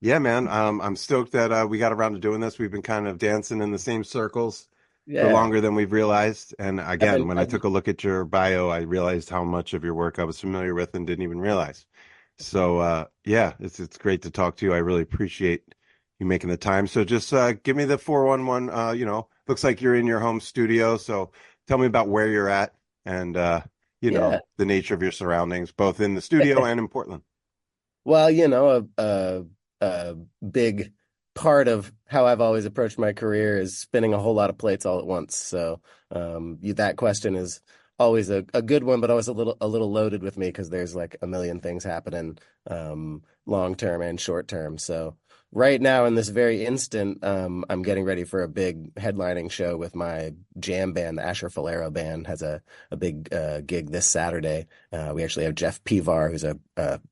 Yeah, man. I'm stoked that we got around to doing this. We've been kind of dancing in the same circles for longer than we've realized. And again, when I took a look at your bio, I realized how much of your work I was familiar with and didn't even realize. So it's great to talk to you. I really appreciate you making the time. So just give me the 411. Looks like you're in your home studio. So tell me about where you're at and the nature of your surroundings, both in the studio and in Portland. Well, a big part of how I've always approached my career is spinning a whole lot of plates all at once. So that question is always a good one, but always a little loaded with me because there's like a million things happening long term and short term. So right now in this very instant, I'm getting ready for a big headlining show with my jam band. The Asher Fulero band has a big gig this Saturday. We actually have Jeff Pivar, who's a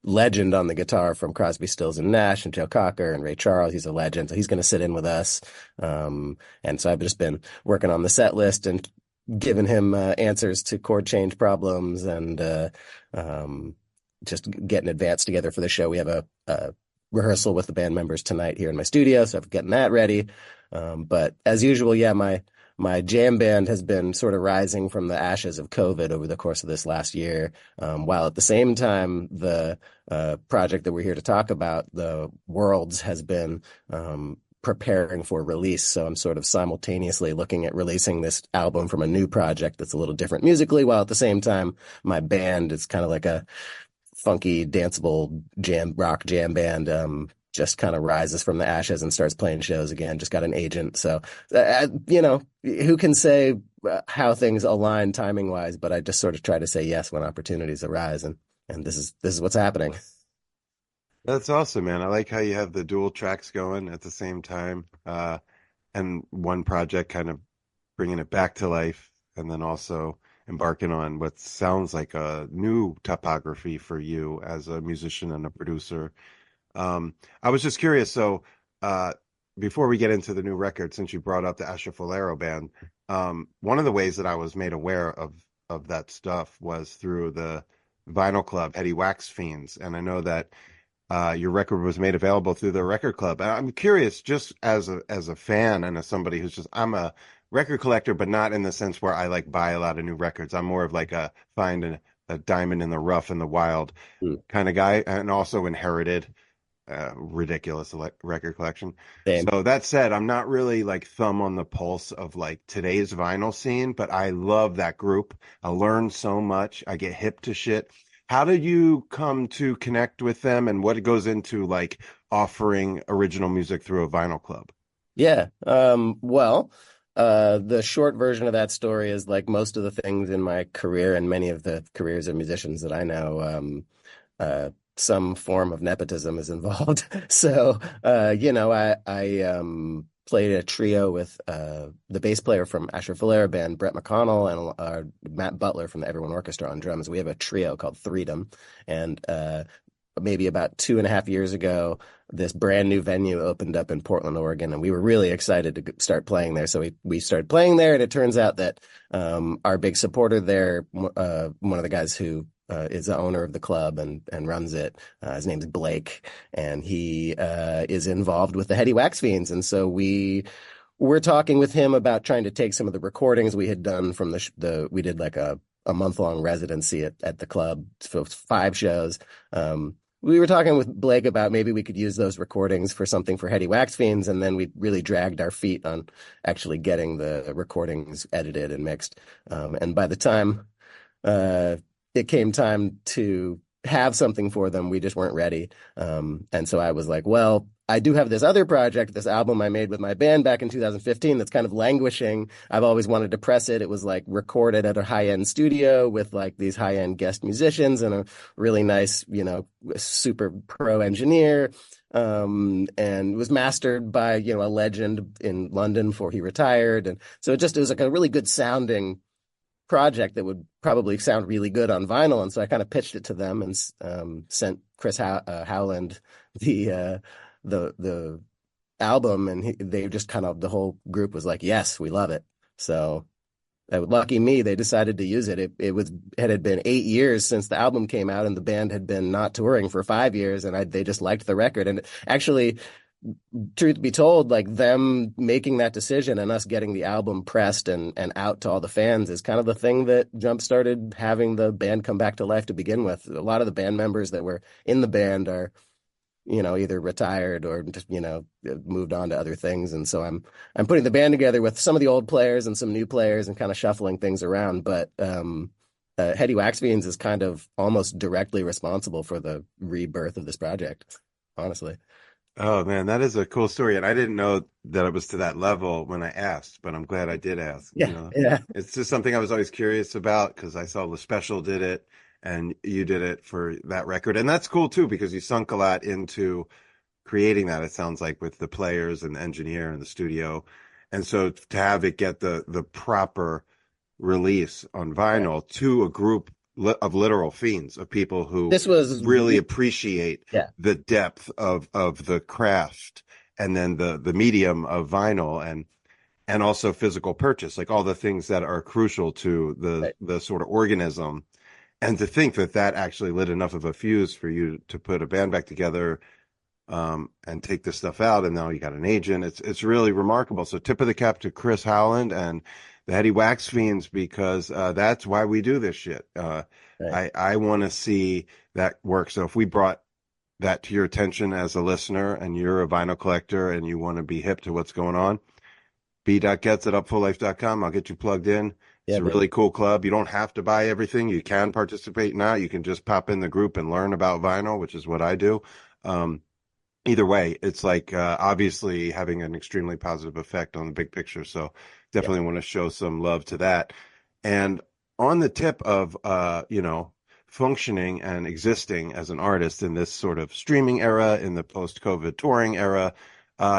legend on the guitar from Crosby, Stills and Nash, and Joe Cocker and Ray Charles. He's a legend, so he's going to sit in with us. And so I've just been working on the set list and giving him answers to chord change problems and just getting advance together for the show. We have a rehearsal with the band members tonight here in my studio, so I'm getting that ready. But as usual, my jam band has been sort of rising from the ashes of COVID over the course of this last year, while at the same time, the project that we're here to talk about, the Worlds, has been preparing for release. So I'm sort of simultaneously looking at releasing this album from a new project that's a little different musically, while at the same time, my band is kind of like a funky, danceable rock jam band, just kind of rises from the ashes and starts playing shows again. Just got an agent. So, who can say how things align timing wise, but I just sort of try to say yes when opportunities arise. And this is what's happening. That's awesome, man. I like how you have the dual tracks going at the same time, and one project kind of bringing it back to life, and then also embarking on what sounds like a new topography for you as a musician and a producer. I was just curious. So before we get into the new record, since you brought up the Asher Fulero band, one of the ways that I was made aware of that stuff was through the Vinyl Club, Heady Wax Fiends. And I know that your record was made available through the record club. And I'm curious, just as a fan and as somebody who's I'm a record collector, but not in the sense where I buy a lot of new records. I'm more of a find a diamond in the rough and the wild kind of guy, and also inherited. ridiculous record collection. Same. So that said, I'm not really like thumb on the pulse of like today's vinyl scene, but I love that group. I learn so much. I get hip to shit. How did you come to connect with them, and what goes into like offering original music through a vinyl club? Yeah. Well, the short version of that story is like most of the things in my career and many of the careers of musicians that I know, some form of nepotism is involved. So, I played a trio with the bass player from ASHER FULERO band, Brett McConnell, and Matt Butler from the Everyone Orchestra on drums. We have a trio called Threedom, and maybe about 2.5 years ago, this brand new venue opened up in Portland, Oregon, and we were really excited to start playing there. So we started playing there, and it turns out that our big supporter there, one of the guys who is the owner of the club and runs it, his name's Blake, and he is involved with the Heady Wax Fiends. And so we're talking with him about trying to take some of the recordings we had done from we did like a month-long residency at the club for 5 shows. We were talking with Blake about maybe we could use those recordings for something for Heady Wax Fiends, and then we really dragged our feet on actually getting the recordings edited and mixed. And by the time it came time to have something for them, we just weren't ready. And so I was like, well, I do have this other project, this album I made with my band back in 2015 that's kind of languishing. I've always wanted to press it. It was like recorded at a high-end studio with like these high-end guest musicians and a really nice, super pro engineer. And it was mastered by, a legend in London before he retired. And so it was like a really good sounding project that would probably sound really good on vinyl. And so I kind of pitched it to them and sent Chris Howland the album, and they just kind of, the whole group was like, yes, we love it. So lucky me, they decided to use it. It had been 8 years since the album came out, and the band had been not touring for 5 years, and they just liked the record. And actually, truth be told, like them making that decision and us getting the album pressed and out to all the fans is kind of the thing that jump-started having the band come back to life to begin with. A lot of the band members that were in the band are either retired or just, moved on to other things. And so I'm putting the band together with some of the old players and some new players and kind of shuffling things around. But Heady Wax Fiends is kind of almost directly responsible for the rebirth of this project, honestly. Oh man, that is a cool story. And I didn't know that it was to that level when I asked, but I'm glad I did ask. Yeah. Yeah. It's just something I was always curious about because I saw Le Special did it. And you did it for that record. And that's cool too, because you sunk a lot into creating that, it sounds like, with the players and the engineer and the studio. And so to have it get the proper release on vinyl to a group of literal fiends, of people who really appreciate the depth of the craft, and then the medium of vinyl and also physical purchase, like all the things that are crucial to the sort of organism. And to think that actually lit enough of a fuse for you to put a band back together and take this stuff out, and now you got an agent. It's really remarkable. So tip of the cap to Chris Howland and the Heady Wax Fiends, because that's why we do this shit. I want to see that work. So if we brought that to your attention as a listener, and you're a vinyl collector and you want to be hip to what's going on, b.gets@upfullife.com. I'll get you plugged in. It's a really cool club. You don't have to buy everything. You can participate now. You can just pop in the group and learn about vinyl, which is what I do. Either way, it's like obviously having an extremely positive effect on the big picture. So definitely want to show some love to that. And on the tip of, functioning and existing as an artist in this sort of streaming era, in the post-COVID touring era,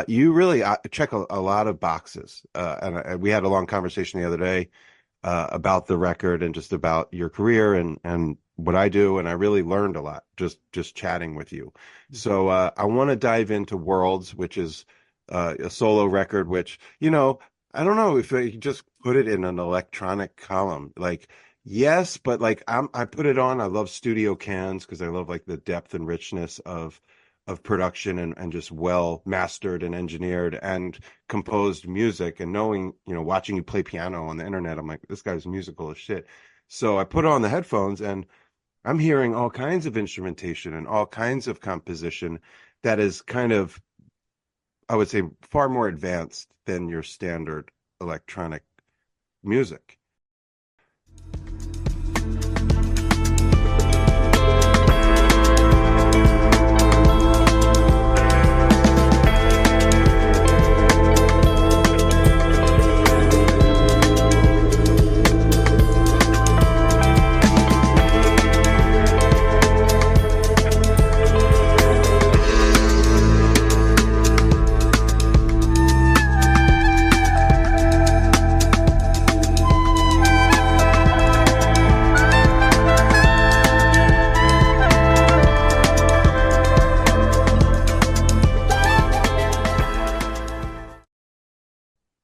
you really check a lot of boxes. And we had a long conversation the other day about the record and just about your career and what I do. And I really learned a lot just chatting with you. So I want to dive into Worlds, which is a solo record, which, I don't know if I could just put it in an electronic column. Like, yes, but like I put it on. I love studio cans because I love like the depth and richness of production and just well mastered and engineered and composed music. And knowing, watching you play piano on the internet, I'm like, this guy's musical as shit. So I put on the headphones and I'm hearing all kinds of instrumentation and all kinds of composition that is kind of, I would say, far more advanced than your standard electronic music.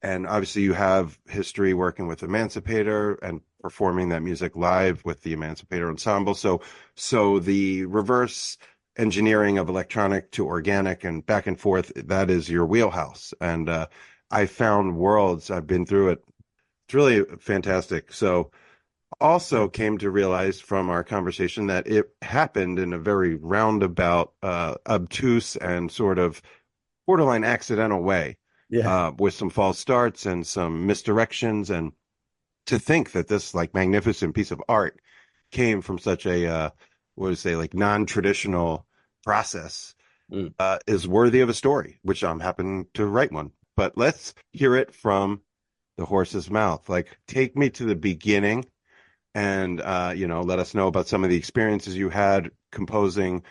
And obviously you have history working with Emancipator and performing that music live with the Emancipator Ensemble. So the reverse engineering of electronic to organic and back and forth, that is your wheelhouse. And I found worlds, I've been through it. It's really fantastic. So also came to realize from our conversation that it happened in a very roundabout, obtuse and sort of borderline accidental way. Yeah. With some false starts and some misdirections, and to think that this like magnificent piece of art came from such a what would you say, like non-traditional process is worthy of a story, which I'm happy to write one. But let's hear it from the horse's mouth. Like, take me to the beginning and let us know about some of the experiences you had composing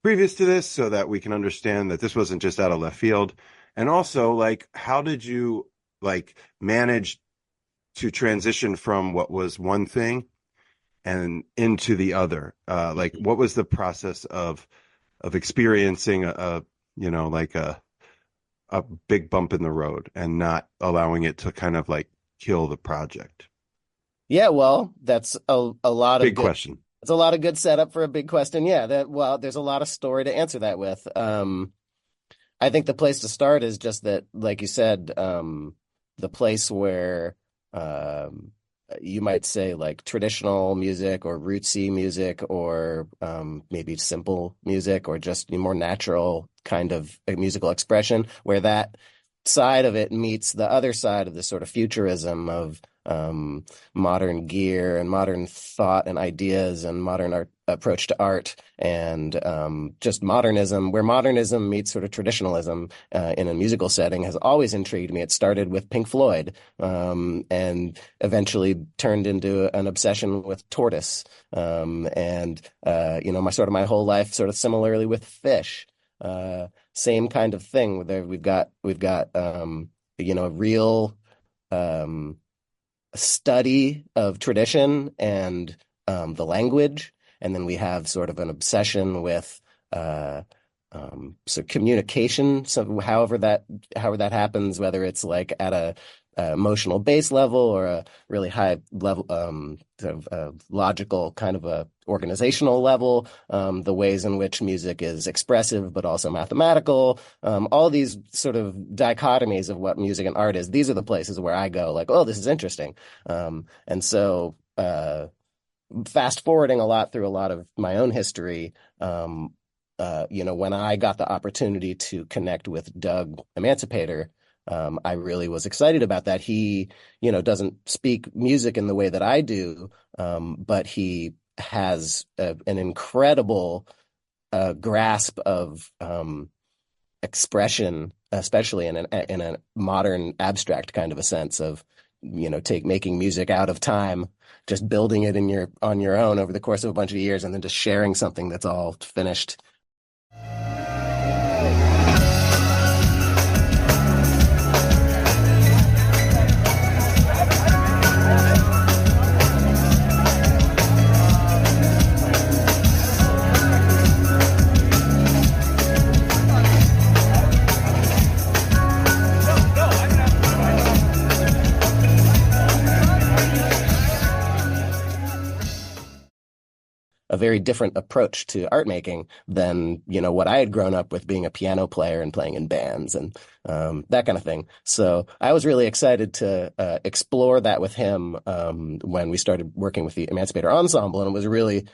previous to this, so that we can understand that this wasn't just out of left field. And also, like, how did you like manage to transition from what was one thing and into the other? Like, what was the process of experiencing a big bump in the road and not allowing it to kind of like kill the project? Yeah, well, that's a lot of big question. It's a lot of good setup for a big question. Yeah, there's a lot of story to answer that with. I think the place to start is just that, like you said, the place where you might say like traditional music or rootsy music or maybe simple music or just more natural kind of musical expression, where that side of it meets the other side of the sort of futurism of modern gear and modern thought and ideas and modern approach to art and just modernism, where modernism meets sort of traditionalism in a musical setting, has always intrigued me. It started with Pink Floyd and eventually turned into an obsession with Tortoise and my whole life sort of similarly with Fish. Same kind of thing. We've got a real study of tradition and the language, and then we have sort of an obsession with communication. So however that happens, whether it's like at a emotional base level or a really high level logical kind of a organizational level, the ways in which music is expressive but also mathematical, all these sort of dichotomies of what music and art is. These are the places where I go like, oh, this is interesting. And so fast forwarding a lot through a lot of my own history, when I got the opportunity to connect with Doug Emancipator, I really was excited about that. He, doesn't speak music in the way that I do, but he has an incredible grasp of expression, especially in a modern abstract kind of a sense of, making music out of time, just building it on your own over the course of a bunch of years, and then just sharing something that's all finished. A very different approach to art making than, what I had grown up with, being a piano player and playing in bands and that kind of thing. So I was really excited to explore that with him when we started working with the Emancipator Ensemble. And it was really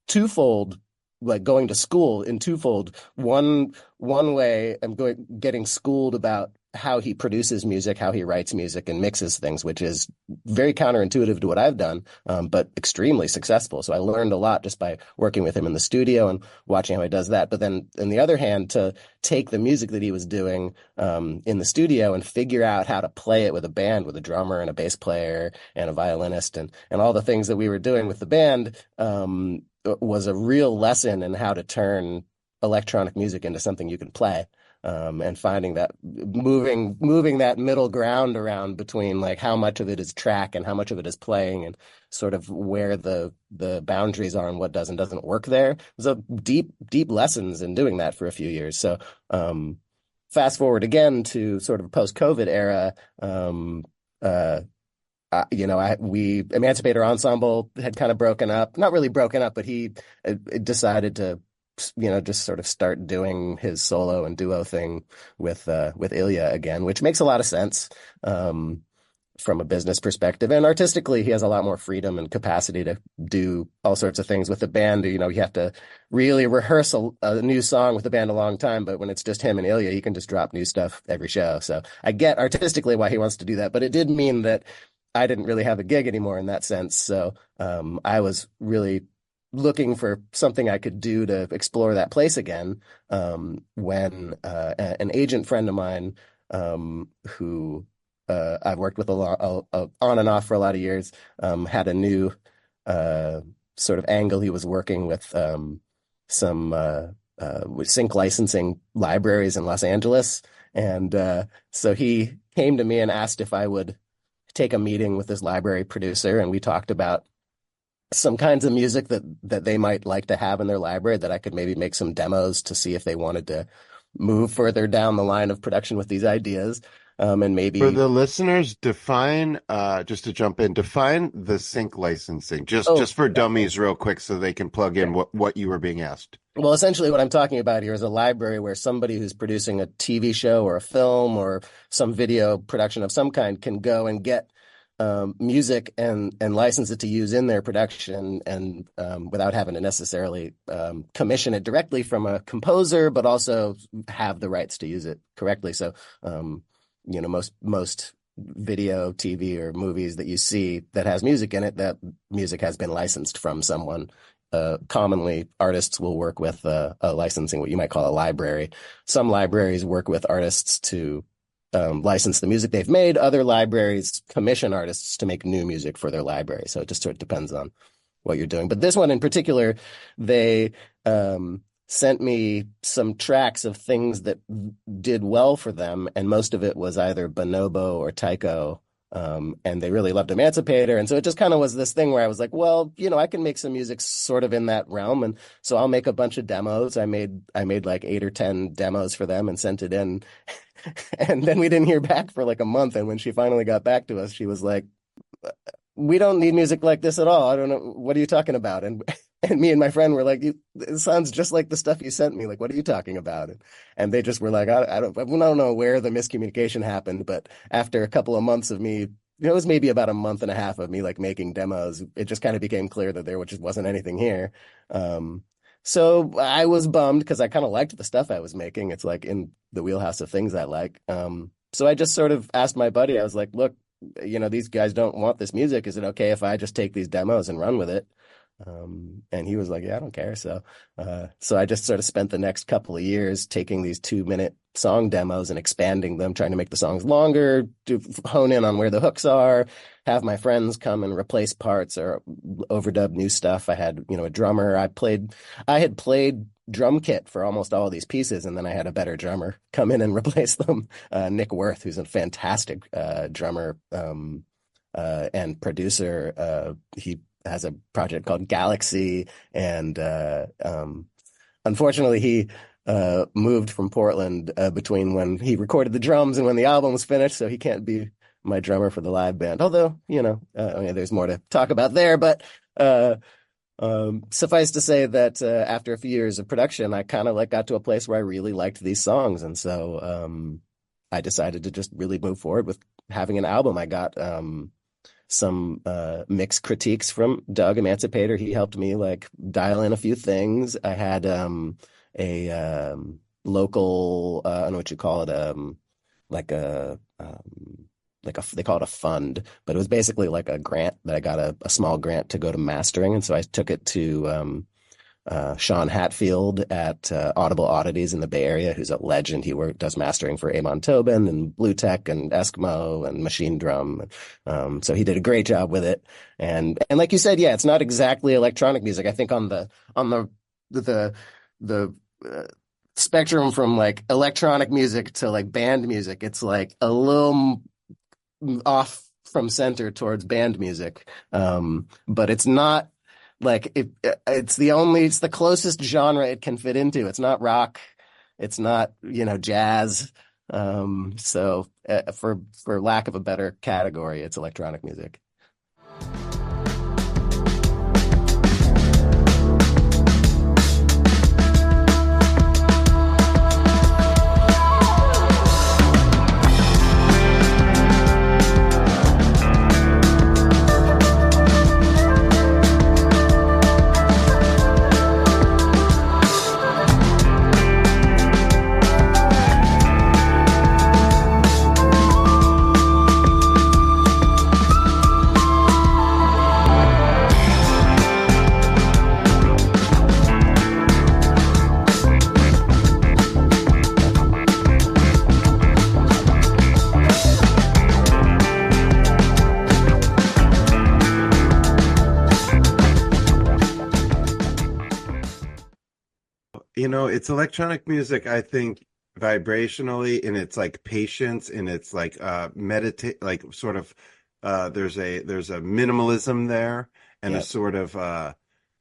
twofold, like going to school in twofold. One way I'm getting schooled about how he produces music, how he writes music and mixes things, which is very counterintuitive to what I've done, but extremely successful. So I learned a lot just by working with him in the studio and watching how he does that. But then on the other hand, to take the music that he was doing in the studio and figure out how to play it with a band, with a drummer and a bass player and a violinist and all the things that we were doing with the band was a real lesson in how to turn electronic music into something you can play. And finding that moving that middle ground around between like how much of it is track and how much of it is playing and sort of where the boundaries are and what does and doesn't work there. There's a deep lessons in doing that for a few years. So fast forward again to sort of a post-COVID era, Emancipator Ensemble had kind of broken up, not really broken up, but he decided to just sort of start doing his solo and duo thing with Ilya again, which makes a lot of sense from a business perspective. And artistically, he has a lot more freedom and capacity to do all sorts of things with the band. You have to really rehearse a new song with the band a long time, but when it's just him and Ilya, he can just drop new stuff every show. So I get artistically why he wants to do that, but it did mean that I didn't really have a gig anymore in that sense. So I was really looking for something I could do to explore that place again when an agent friend of mine who I've worked with on and off for a lot of years had a new sort of angle. He was working with some sync licensing libraries in Los Angeles. And so he came to me and asked if I would take a meeting with this library producer, and we talked about some kinds of music that they might like to have in their library that I could maybe make some demos to see if they wanted to move further down the line of production with these ideas. And maybe for the listeners, define the sync licensing, just for dummies real quick so they can plug in what you were being asked. Well, essentially what I'm talking about here is a library where somebody who's producing a TV show or a film or some video production of some kind can go and get music and license it to use in their production and without having to necessarily commission it directly from a composer, but also have the rights to use it correctly. So, most video, TV, or movies that you see that has music in it, that music has been licensed from someone. Commonly, artists will work with a licensing, what you might call a library. Some libraries work with artists to license the music they've made. Other libraries commission artists to make new music for their library. So it just sort of depends on what you're doing. But this one in particular, they sent me some tracks of things that did well for them, and most of it was either bonobo or taiko. And they really loved Emancipator. And so it just kind of was this thing where I was like, well, I can make some music sort of in that realm. And so I'll make a bunch of demos. I made like 8 or 10 demos for them and sent it in. And then we didn't hear back for like a month. And when she finally got back to us, she was like, we don't need music like this at all. I don't know. What are you talking about? And me and my friend were like, it sounds just like the stuff you sent me. Like, what are you talking about? And they just were like, I don't know where the miscommunication happened. But after a couple of months of me, it was maybe about a month and a half of me like making demos, it just kind of became clear that there just wasn't anything here. So I was bummed because I kind of liked the stuff I was making. It's like in the wheelhouse of things I like. So I just sort of asked my buddy, I was like, look, these guys don't want this music. Is it okay if I just take these demos and run with it? And he was like, yeah, I don't care. So I just sort of spent the next couple of years taking these 2-minute song demos and expanding them, trying to make the songs longer, to hone in on where the hooks are, have my friends come and replace parts or overdub new stuff. I had, a drummer. I had played drum kit for almost all of these pieces, and then I had a better drummer come in and replace them. Nick Worth, who's a fantastic drummer and producer. He has a project called Galaxy, and unfortunately he moved from Portland between when he recorded the drums and when the album was finished, so he can't be my drummer for the live band, although there's more to talk about there. But suffice to say that after a few years of production, I kind of got to a place where I really liked these songs, and so I decided to just really move forward with having an album. I got some mix critiques from Doug Emancipator. He helped me like dial in a few things. I had a local, I don't know what you call it, like a they call it a fund, but it was basically like a grant that I got a small grant to go to mastering, and so I took it to Sean Hatfield at Audible Oddities in the Bay Area, who's a legend. He does mastering for Amon Tobin and Blue Tech and Eskimo and Machine Drum. So he did a great job with it. And like you said, yeah, it's not exactly electronic music. I think on the spectrum from like electronic music to like band music, it's like a little off from center towards band music. But it's not like it's the closest genre it can fit into. It's not rock. It's not, jazz. So for lack of a better category, it's electronic music. It's electronic music, I think, vibrationally, in its like patience, in its like meditate, like sort of there's a minimalism there, and a sort of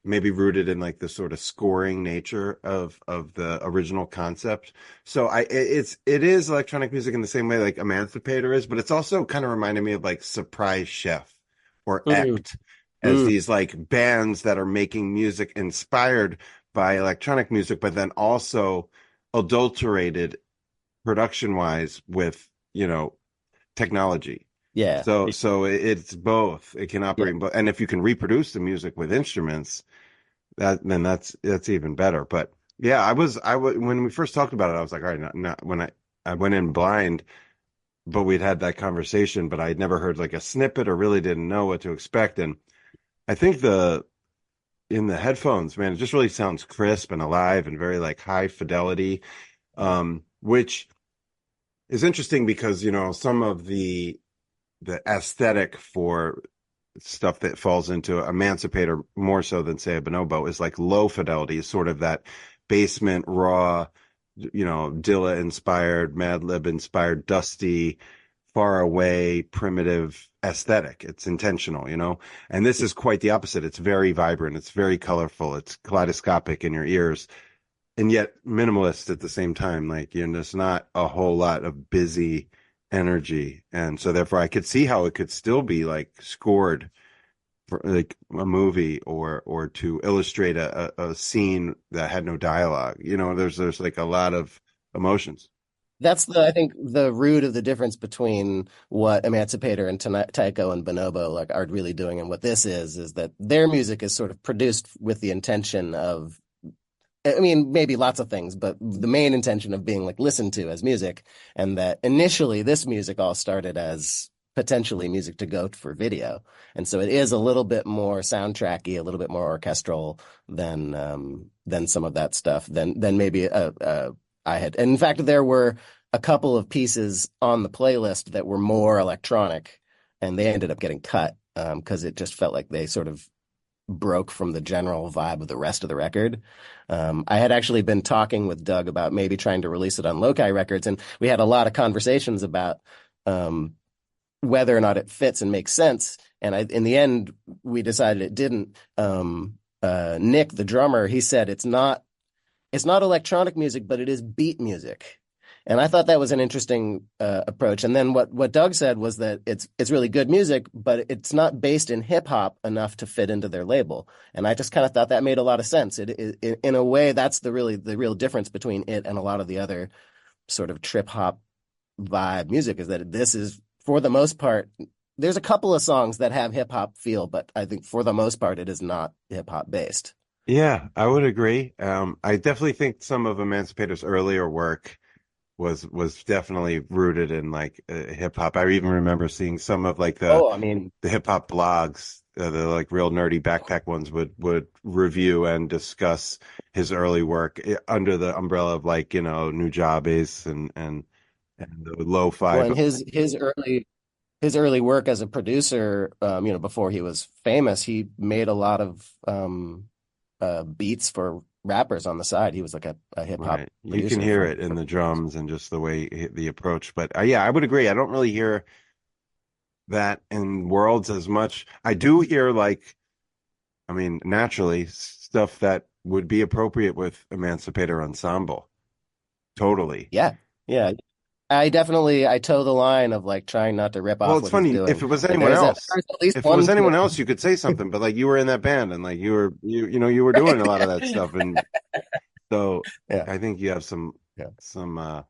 maybe rooted in like the sort of scoring nature of the original concept. So it is electronic music in the same way like Emancipator is, but it's also kind of reminded me of like Surprise Chef or Act as these like bands that are making music inspired by electronic music, but then also adulterated production wise with, technology. Yeah. So it's both. It can operate in both. And if you can reproduce the music with instruments, then that's even better. But yeah, when we first talked about it, I was like, all right, not when I went in blind, but we'd had that conversation, but I'd never heard like a snippet or really didn't know what to expect. And I think in the headphones, man, it just really sounds crisp and alive and very like high fidelity, which is interesting because, some of the aesthetic for stuff that falls into Emancipator more so than say a Bonobo is like low fidelity, sort of that basement raw, Dilla inspired, Madlib inspired, dusty, far away, primitive aesthetic. It's intentional, and this is quite the opposite. It's very vibrant. It's very colorful. It's kaleidoscopic in your ears, and yet minimalist at the same time. Like, there's not a whole lot of busy energy. And so therefore I could see how it could still be like scored for like a movie or to illustrate a scene that had no dialogue. There's like a lot of emotions. That's I think the root of the difference between what Emancipator and Tycho and Bonobo like are really doing and what this is that their music is sort of produced with the intention of, maybe lots of things, but the main intention of being like listened to as music, and that initially this music all started as potentially music to go for video. And so it is a little bit more soundtracky, a little bit more orchestral than some of that stuff, than maybe I had. And in fact, there were a couple of pieces on the playlist that were more electronic, and they ended up getting cut because it just felt like they sort of broke from the general vibe of the rest of the record. I had actually been talking with Doug about maybe trying to release it on Loci Records, and we had a lot of conversations about whether or not it fits and makes sense. And in the end, we decided it didn't. Nick, the drummer, he said it's not electronic music, but it is beat music. And I thought that was an interesting approach. And then what Doug said was that it's really good music, but it's not based in hip hop enough to fit into their label. And I just kind of thought that made a lot of sense. In a way, that's the real difference between it and a lot of the other sort of trip hop vibe music, is that this is, for the most part, there's a couple of songs that have hip hop feel, but I think for the most part it is not hip hop based. Yeah, I would agree. I definitely think some of Emancipator's earlier work was definitely rooted in like hip hop. I even remember seeing some of like Oh, I mean, the hip hop blogs, the like real nerdy backpack ones would review and discuss his early work under the umbrella of like, you know, New Jobbies and the lo-fi. well, and his early work as a producer, you know, before he was famous, he made a lot of beats for rappers on the side. He was like a hip hop Right. You producer. can hear it in the drums and just the way the approach. But yeah, I would agree. I don't really hear that in Worlds as much. I do hear like, I mean, naturally stuff that would be appropriate with Emancipator Ensemble. Totally. Yeah. I toe the line of like trying not to rip off Well, it's what funny he's doing. if it was But anyone else. there's at least If it one was anyone tune. else, you could say something. But like you were in that band and like you were doing a lot of that stuff, and so Yeah. I think you have some Yeah.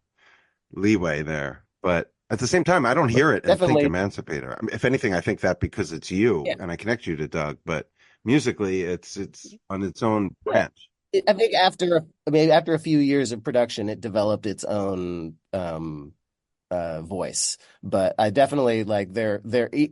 leeway there. But at the same time, I don't hear it and think Definitely. Emancipator. I mean, if anything, I think that because it's you Yeah. and I connect you to Doug. But musically, it's on its own branch. I think after a few years of production, it developed its own voice. But I definitely like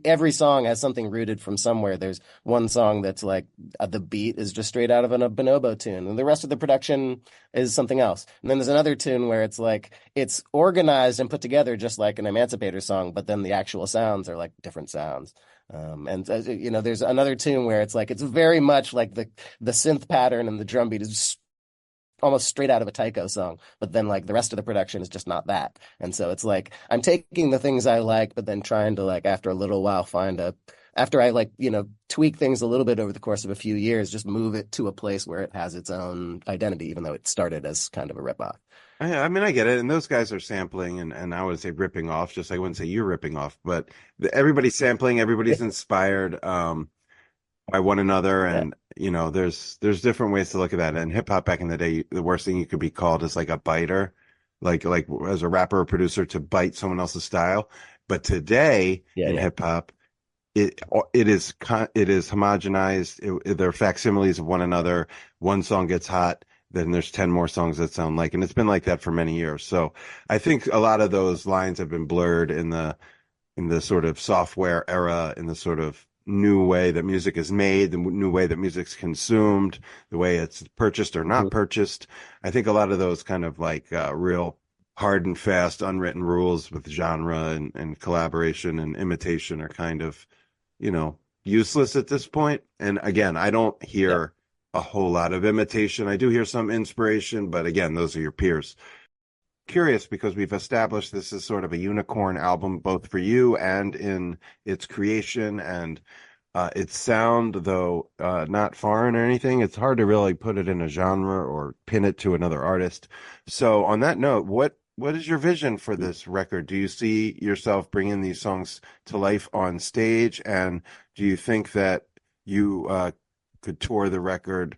every song has something rooted from somewhere. There's one song that's like the beat is just straight out of a bonobo tune, and the rest of the production is something else. And then there's another tune where it's like it's organized and put together just like an Emancipator song, but then the actual sounds are like different sounds. And you know, there's another tune where it's like it's very much like the synth pattern and the drum beat is almost straight out of a Taiko song, but then like the rest of the production is just not that. And so it's like I'm taking the things I like, but then trying to like after a little while after I like, you know, tweak things a little bit over the course of a few years, just move it to a place where it has its own identity, even though it started as kind of a ripoff. I mean, I get it. And those guys are sampling and I would say ripping off, just I wouldn't say you're ripping off, but everybody's sampling, everybody's inspired by one another. And, you know, there's different ways to look at that. And hip hop back in the day, the worst thing you could be called is like a biter, like as a rapper or producer to bite someone else's style. But today in hip hop, it is homogenized. They're facsimiles of one another. One song gets hot, then there's 10 more songs that sound like, and it's been like that for many years. So I think a lot of those lines have been blurred in the sort of software era, in the sort of new way that music is made, the new way that music's consumed, the way it's purchased or not purchased. I think a lot of those kind of like real hard and fast unwritten rules with genre and collaboration and imitation are kind of, you know, useless at this point. And again, I don't hear a whole lot of imitation. I do hear some inspiration, but again, those are your peers. Curious because we've established this as sort of a unicorn album, both for you and in its creation and its sound, though not foreign or anything. It's hard to really put it in a genre or pin it to another artist. So on that note, what is your vision for this record? Do you see yourself bringing these songs to life on stage? And do you think that you could tour the record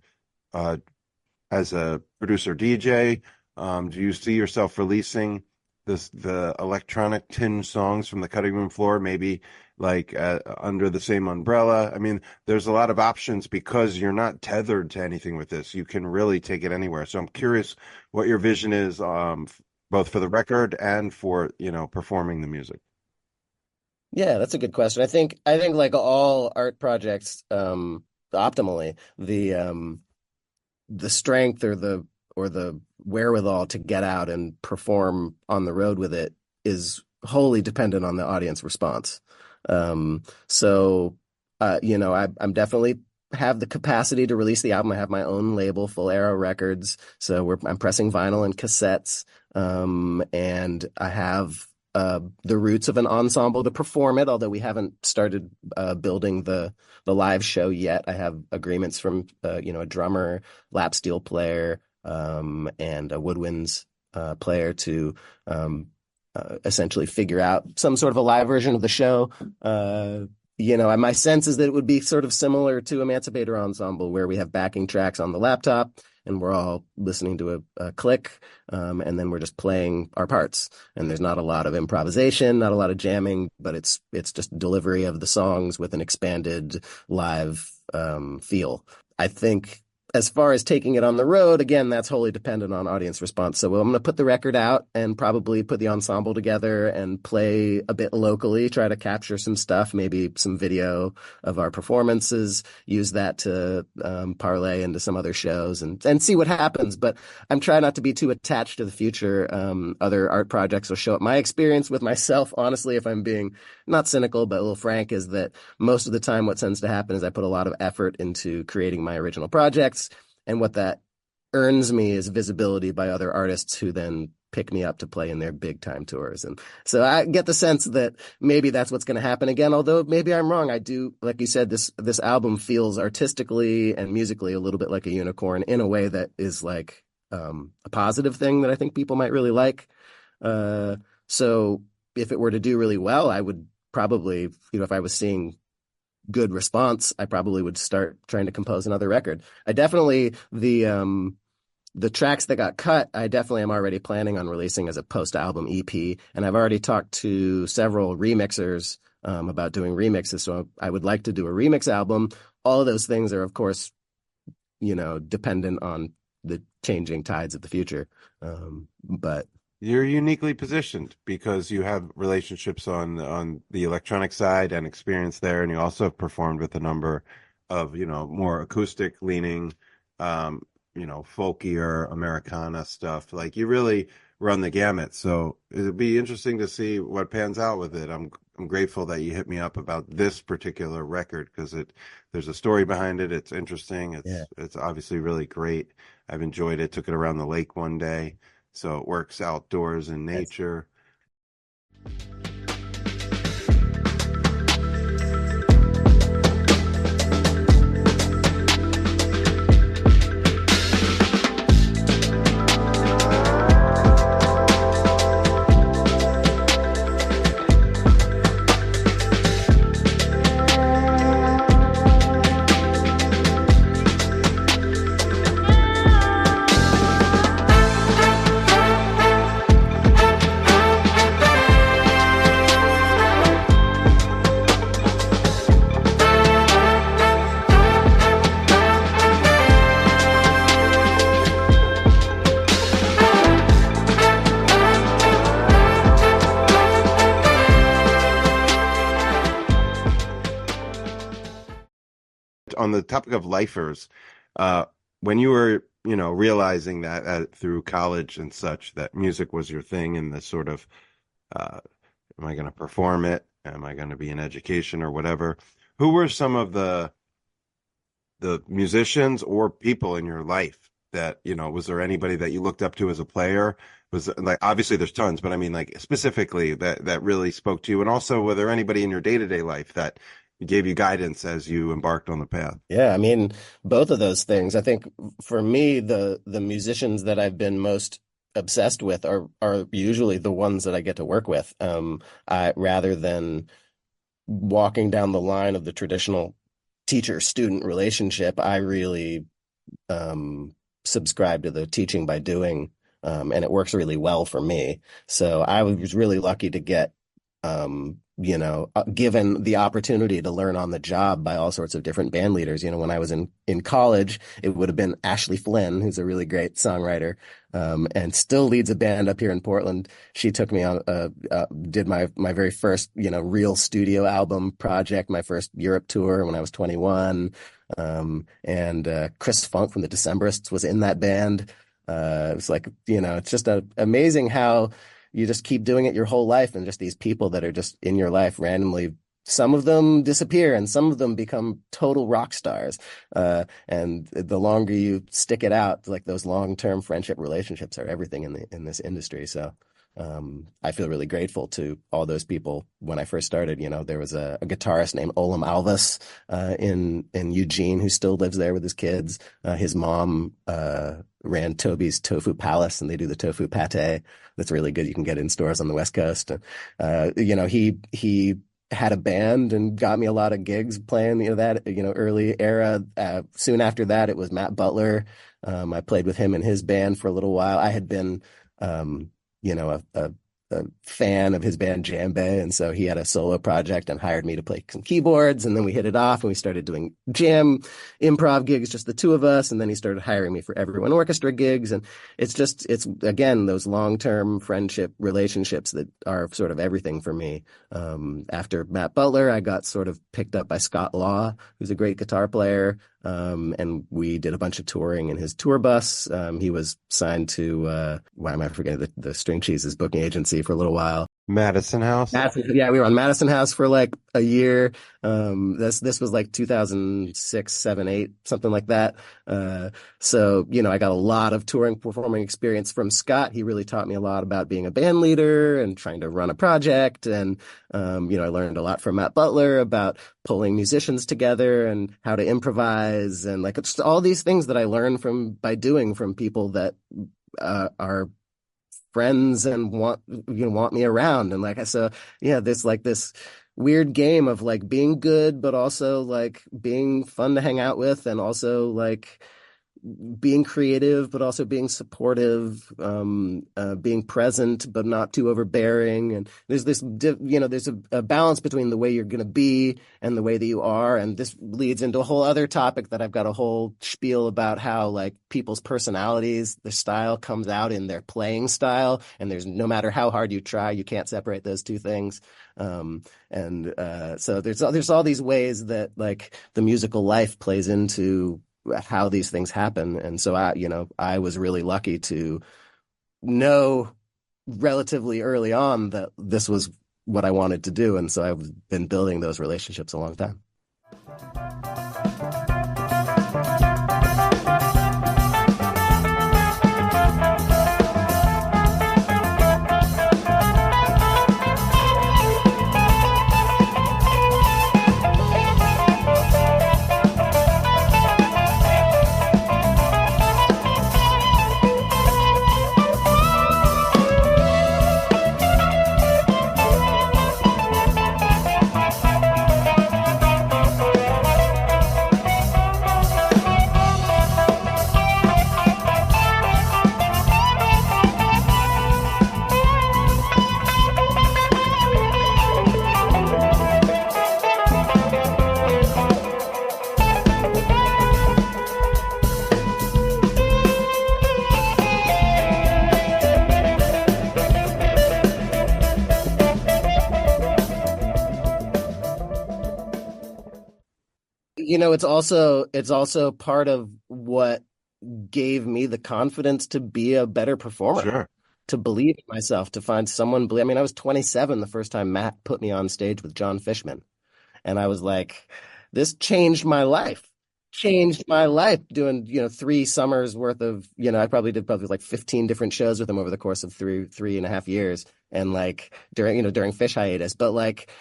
as a producer DJ? Do you see yourself releasing the electronic tinge songs from the cutting room floor, maybe like under the same umbrella? I mean, there's a lot of options because you're not tethered to anything with this. You can really take it anywhere. So I'm curious what your vision is, both for the record and for, you know, performing the music. Yeah, that's a good question. I think like all art projects, optimally, the strength or the wherewithal to get out and perform on the road with it is wholly dependent on the audience response. So you know, I'm definitely have the capacity to release the album. I have my own label, Full Arrow Records. So I'm pressing vinyl and cassettes. And I have the roots of an ensemble to perform it, although we haven't started building the live show yet. I have agreements from you know, a drummer, lap steel player, and a woodwinds player to essentially figure out some sort of a live version of the show. You know, my sense is that it would be sort of similar to Emancipator Ensemble, where we have backing tracks on the laptop, and we're all listening to a click, and then we're just playing our parts. And there's not a lot of improvisation, not a lot of jamming, but it's just delivery of the songs with an expanded live feel. I think as far as taking it on the road, again, that's wholly dependent on audience response. So I'm going to put the record out and probably put the ensemble together and play a bit locally, try to capture some stuff, maybe some video of our performances, use that to parlay into some other shows and see what happens. But I'm trying not to be too attached to the future. Other art projects will show up. My experience with myself, honestly, if I'm being not cynical, but a little frank, is that most of the time what tends to happen is I put a lot of effort into creating my original projects. And what that earns me is visibility by other artists who then pick me up to play in their big time tours. And so I get the sense that maybe that's what's going to happen again, although maybe I'm wrong. I do, like you said, this album feels artistically and musically a little bit like a unicorn in a way that is like a positive thing that I think people might really like. So if it were to do really well, I would probably, if I was seeing good response, I probably would start trying to compose another record. I definitely, the tracks that got cut, I definitely am already planning on releasing as a post-album EP, and I've already talked to several remixers about doing remixes, so I would like to do a remix album. All of those things are, of course, dependent on the changing tides of the future, but you're uniquely positioned because you have relationships on the electronic side and experience there, and you also have performed with a number of more acoustic leaning, folkier Americana stuff. Like, you really run the gamut. So it'd be interesting to see what pans out with it. I'm grateful that you hit me up about this particular record because there's a story behind it. It's interesting. It's obviously really great. I've enjoyed it. Took it around the lake one day. So it works outdoors in nature. On the topic of lifers, when you were, realizing that through college and such, that music was your thing and the sort of, am I going to perform it? Am I going to be in education or whatever? Who were some of the musicians or people in your life that, was there anybody that you looked up to as a player? Was like, obviously there's tons, but I mean, like, specifically that really spoke to you. And also, were there anybody in your day-to-day life that gave you guidance as you embarked on the path? Yeah, I mean, both of those things. I think for me, the musicians that I've been most obsessed with are usually the ones that I get to work with. Rather than walking down the line of the traditional teacher-student relationship, I really subscribe to the teaching by doing, and it works really well for me. So I was really lucky to get given the opportunity to learn on the job by all sorts of different band leaders. When I was in college, it would have been Ashley Flynn, who's a really great songwriter, and still leads a band up here in Portland. She took me on, did my very first, real studio album project, my first Europe tour when I was 21. And Chris Funk from the Decemberists was in that band. It was like, it's just amazing how you just keep doing it your whole life, and just these people that are just in your life randomly, some of them disappear and some of them become total rock stars. And the longer you stick it out, like, those long-term friendship relationships are everything in this industry. So I feel really grateful to all those people. When I first started, there was a guitarist named Olam Alvis in Eugene who still lives there with his kids. His mom ran Toby's Tofu Palace, and they do the tofu pate. That's really good. You can get in stores on the West Coast. He had a band and got me a lot of gigs playing, that, early era. Soon after that, it was Matt Butler. I played with him and his band for a little while. I had been, a fan of his band Djembe, and so he had a solo project and hired me to play some keyboards, and then we hit it off and we started doing jam improv gigs, just the two of us, and then he started hiring me for everyone orchestra gigs, and it's again those long-term friendship relationships that are sort of everything for me. After Matt Butler, I got sort of picked up by Scott Law, who's a great guitar player, and we did a bunch of touring in his tour bus. He was signed to why am I forgetting the String Cheese's booking agency for a little while. Madison House. Yeah, we were on Madison House for like a year. This was like 2006, 7, 8, something like that. So I got a lot of touring performing experience from Scott. He really taught me a lot about being a band leader and trying to run a project. And I learned a lot from Matt Butler about pulling musicians together and how to improvise, and like just all these things that I learned by doing from people that are friends and want me around. And this weird game of like being good but also like being fun to hang out with, and also like being creative but also being supportive, being present but not too overbearing. And there's a balance between the way you're going to be and the way that you are. And this leads into a whole other topic that I've got a whole spiel about, how like people's personalities, their style comes out in their playing style, and there's no matter how hard you try, you can't separate those two things. So there's all these ways that like the musical life plays into how these things happen. And so I was really lucky to know relatively early on that this was what I wanted to do. And so I've been building those relationships a long time. It's also part of what gave me the confidence to be a better performer. Sure. To believe in myself, to find someone I mean, I was 27 the first time Matt put me on stage with John Fishman, and I was like, this changed my life. Doing 3 summers worth of I probably did like 15 different shows with him over the course of 3.5 years, and like during Fish hiatus. But like,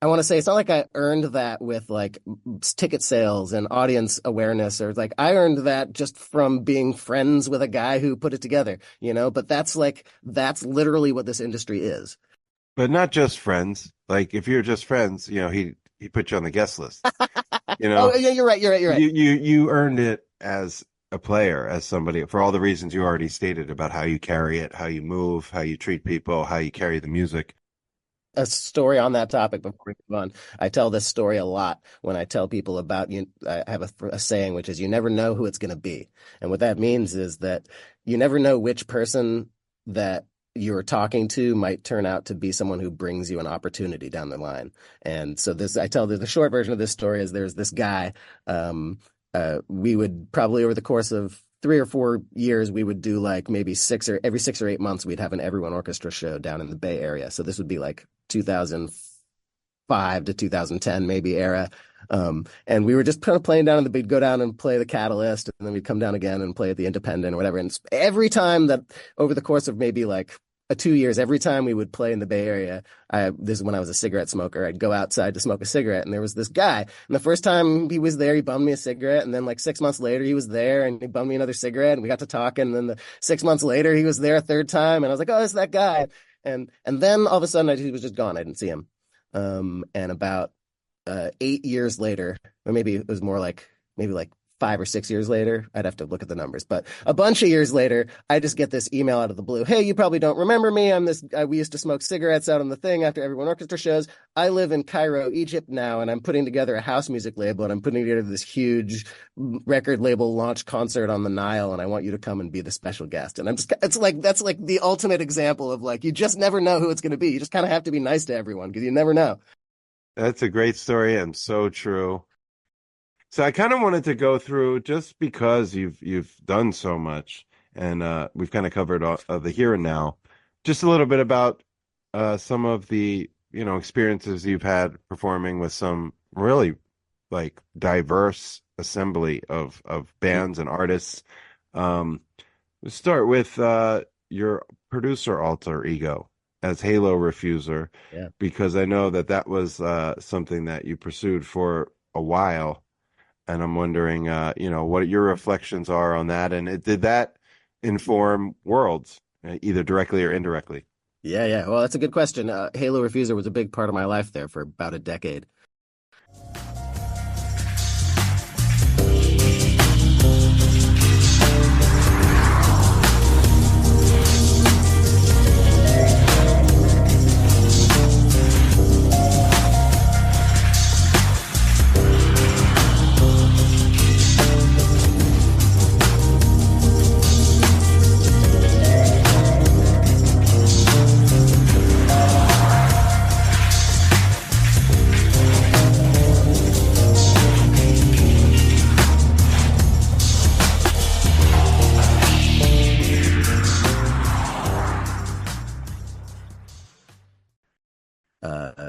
I want to say, it's not like I earned that with like ticket sales and audience awareness, or like I earned that just from being friends with a guy who put it together, but that's literally what this industry is. But not just friends. Like if you're just friends, he put you on the guest list. Oh yeah, you're right. You earned it as a player, as somebody, for all the reasons you already stated about how you carry it, how you move, how you treat people, how you carry the music. A story on that topic before we move on. I tell this story a lot when I tell people about I have a saying, which is, you never know who it's going to be. And what that means is that you never know which person that you're talking to might turn out to be someone who brings you an opportunity down the line. And so I tell the short version of this story is, there's this guy, we would probably over the course of 3 or 4 years, we would do like maybe every 6 or 8 months, we'd have an everyone orchestra show down in the Bay Area. So this would be like 2005 to 2010 maybe era. And we were just kind of playing down we'd go down and play the Catalyst, and then we'd come down again and play at the Independent or whatever. And every time that over the course of maybe like 2 years, every time we would play in the Bay Area, this is when I was a cigarette smoker, I'd go outside to smoke a cigarette, and there was this guy. And the first time he was there, he bummed me a cigarette, and then like 6 months later, he was there, and he bummed me another cigarette, and we got to talking, and then 6 months later, he was there a third time, and I was like, oh, it's that guy. And then all of a sudden, he was just gone. I didn't see him. And about 8 years later, or maybe it was more like 5 or 6 years later. I'd have to look at the numbers, but a bunch of years later, I just get this email out of the blue. Hey, you probably don't remember me. I'm this guy. We used to smoke cigarettes out on the thing after everyone orchestra shows. I live in Cairo, Egypt now, and I'm putting together a house music label, and I'm putting together this huge record label launch concert on the Nile, and I want you to come and be the special guest. And that's like the ultimate example of like, you just never know who it's going to be. You just kind of have to be nice to everyone because you never know. That's a great story and so true. So I kind of wanted to go through, just because you've done so much, and we've kind of covered all of the here and now, just a little bit about some of the experiences you've had performing with some really like diverse assembly of bands and artists. Let's start with your producer alter ego as Halo Refuser, because I know that was something that you pursued for a while. And I'm wondering, what your reflections are on that. And did that inform Worlds, either directly or indirectly? Yeah. Well, that's a good question. Halo Refuser was a big part of my life there for about a decade.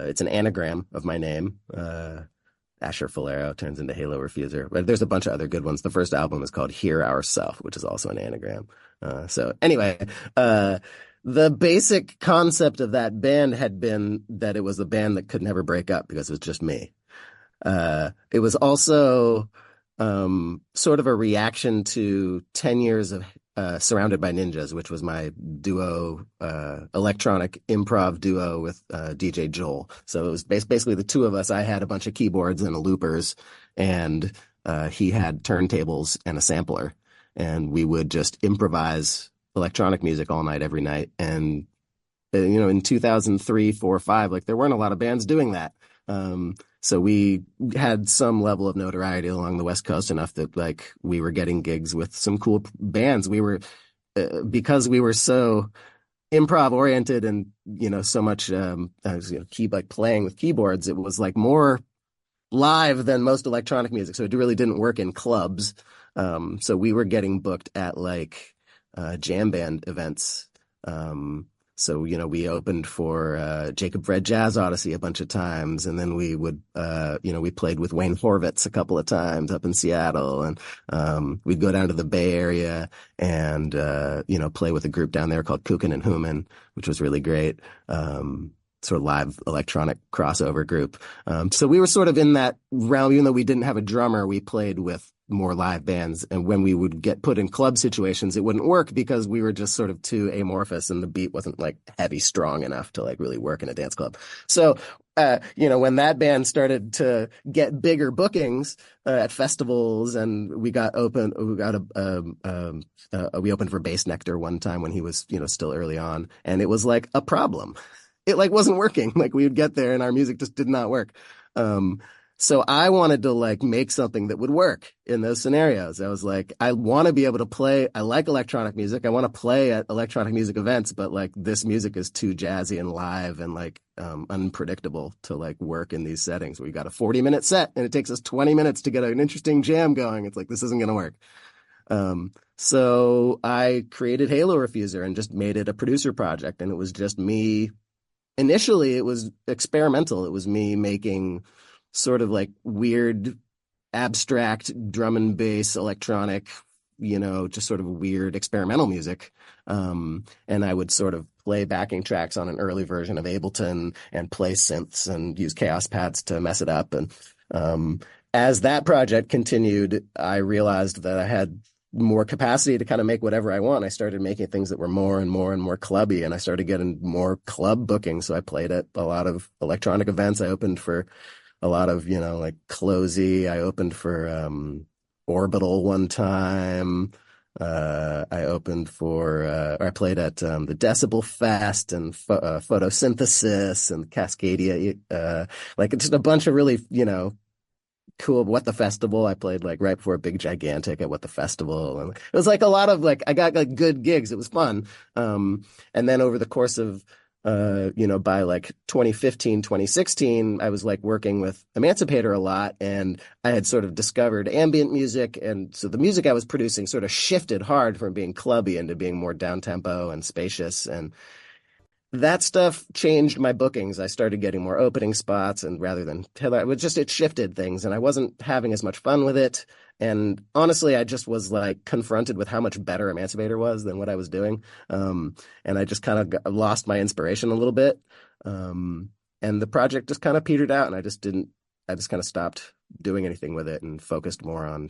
It's an anagram of my name. Asher Fulero turns into Halo Refuser. But there's a bunch of other good ones. The first album is called Hear Ourself, which is also an anagram. So anyway, the basic concept of that band had been that it was a band that could never break up because it was just me. It was also sort of a reaction to 10 years of Surrounded by Ninjas, which was my duo, electronic improv duo with DJ Joel. So it was basically the two of us. I had a bunch of keyboards and a loopers, and he had turntables and a sampler. And we would just improvise electronic music all night, every night. And, in 2003, 4, 5, like there weren't a lot of bands doing that. So we had some level of notoriety along the West Coast, enough that like we were getting gigs with some cool bands. We were, because we were so improv oriented and, so much, playing with keyboards, it was like more live than most electronic music. So it really didn't work in clubs. So we were getting booked at like, jam band events. So, we opened for Jacob Red Jazz Odyssey a bunch of times. And then we would, we played with Wayne Horvitz a couple of times up in Seattle. And we'd go down to the Bay Area and, play with a group down there called Kukin and Human, which was really great. Sort of live electronic crossover group. So we were sort of in that realm. Even though we didn't have a drummer, we played with more live bands. And when we would get put in club situations, it wouldn't work because we were just sort of too amorphous and the beat wasn't like heavy strong enough to like really work in a dance club. So, when that band started to get bigger bookings at festivals, and we opened for Bass Nectar one time when he was, still early on, and it was like a problem. It like wasn't working. Like we would get there and our music just did not work. So I wanted to like make something that would work in those scenarios. I was like, I want to be able to play. I like electronic music. I want to play at electronic music events, but like this music is too jazzy and live and like unpredictable to like work in these settings. We got a 40-minute set and it takes us 20 minutes to get an interesting jam going. It's like, this isn't going to work. So I created Halo Refuser and just made it a producer project. And it was just me. Initially, it was experimental. It was me making sort of like weird, abstract drum and bass, electronic, just sort of weird experimental music. And I would sort of play backing tracks on an early version of Ableton and play synths and use Chaos pads to mess it up. And as that project continued, I realized that I had more capacity to kind of make whatever I want, I started making things that were more and more and more clubby, and I started getting more club bookings. So I played at a lot of electronic events. I opened for a lot of, like Closey. I opened for Orbital one time. I opened for, or I played at the Decibel Fest and Photosynthesis and Cascadia, like just a bunch of really, cool. What the Festival, I played like right before Big Gigantic at What the Festival, and it was like a lot of I got like good gigs. It was fun. And then over the course of by like 2015, 2016, I was like working with Emancipator a lot, and I had sort of discovered ambient music, and so the music I was producing sort of shifted hard from being clubby into being more down tempo and spacious, and that stuff changed my bookings. I started getting more opening spots, and rather than it shifted things, and I wasn't having as much fun with it. And honestly, I just was like confronted with how much better Emancipator was than what I was doing. And I just kind of lost my inspiration a little bit. And the project just kind of petered out, and I just kind of stopped doing anything with it and focused more on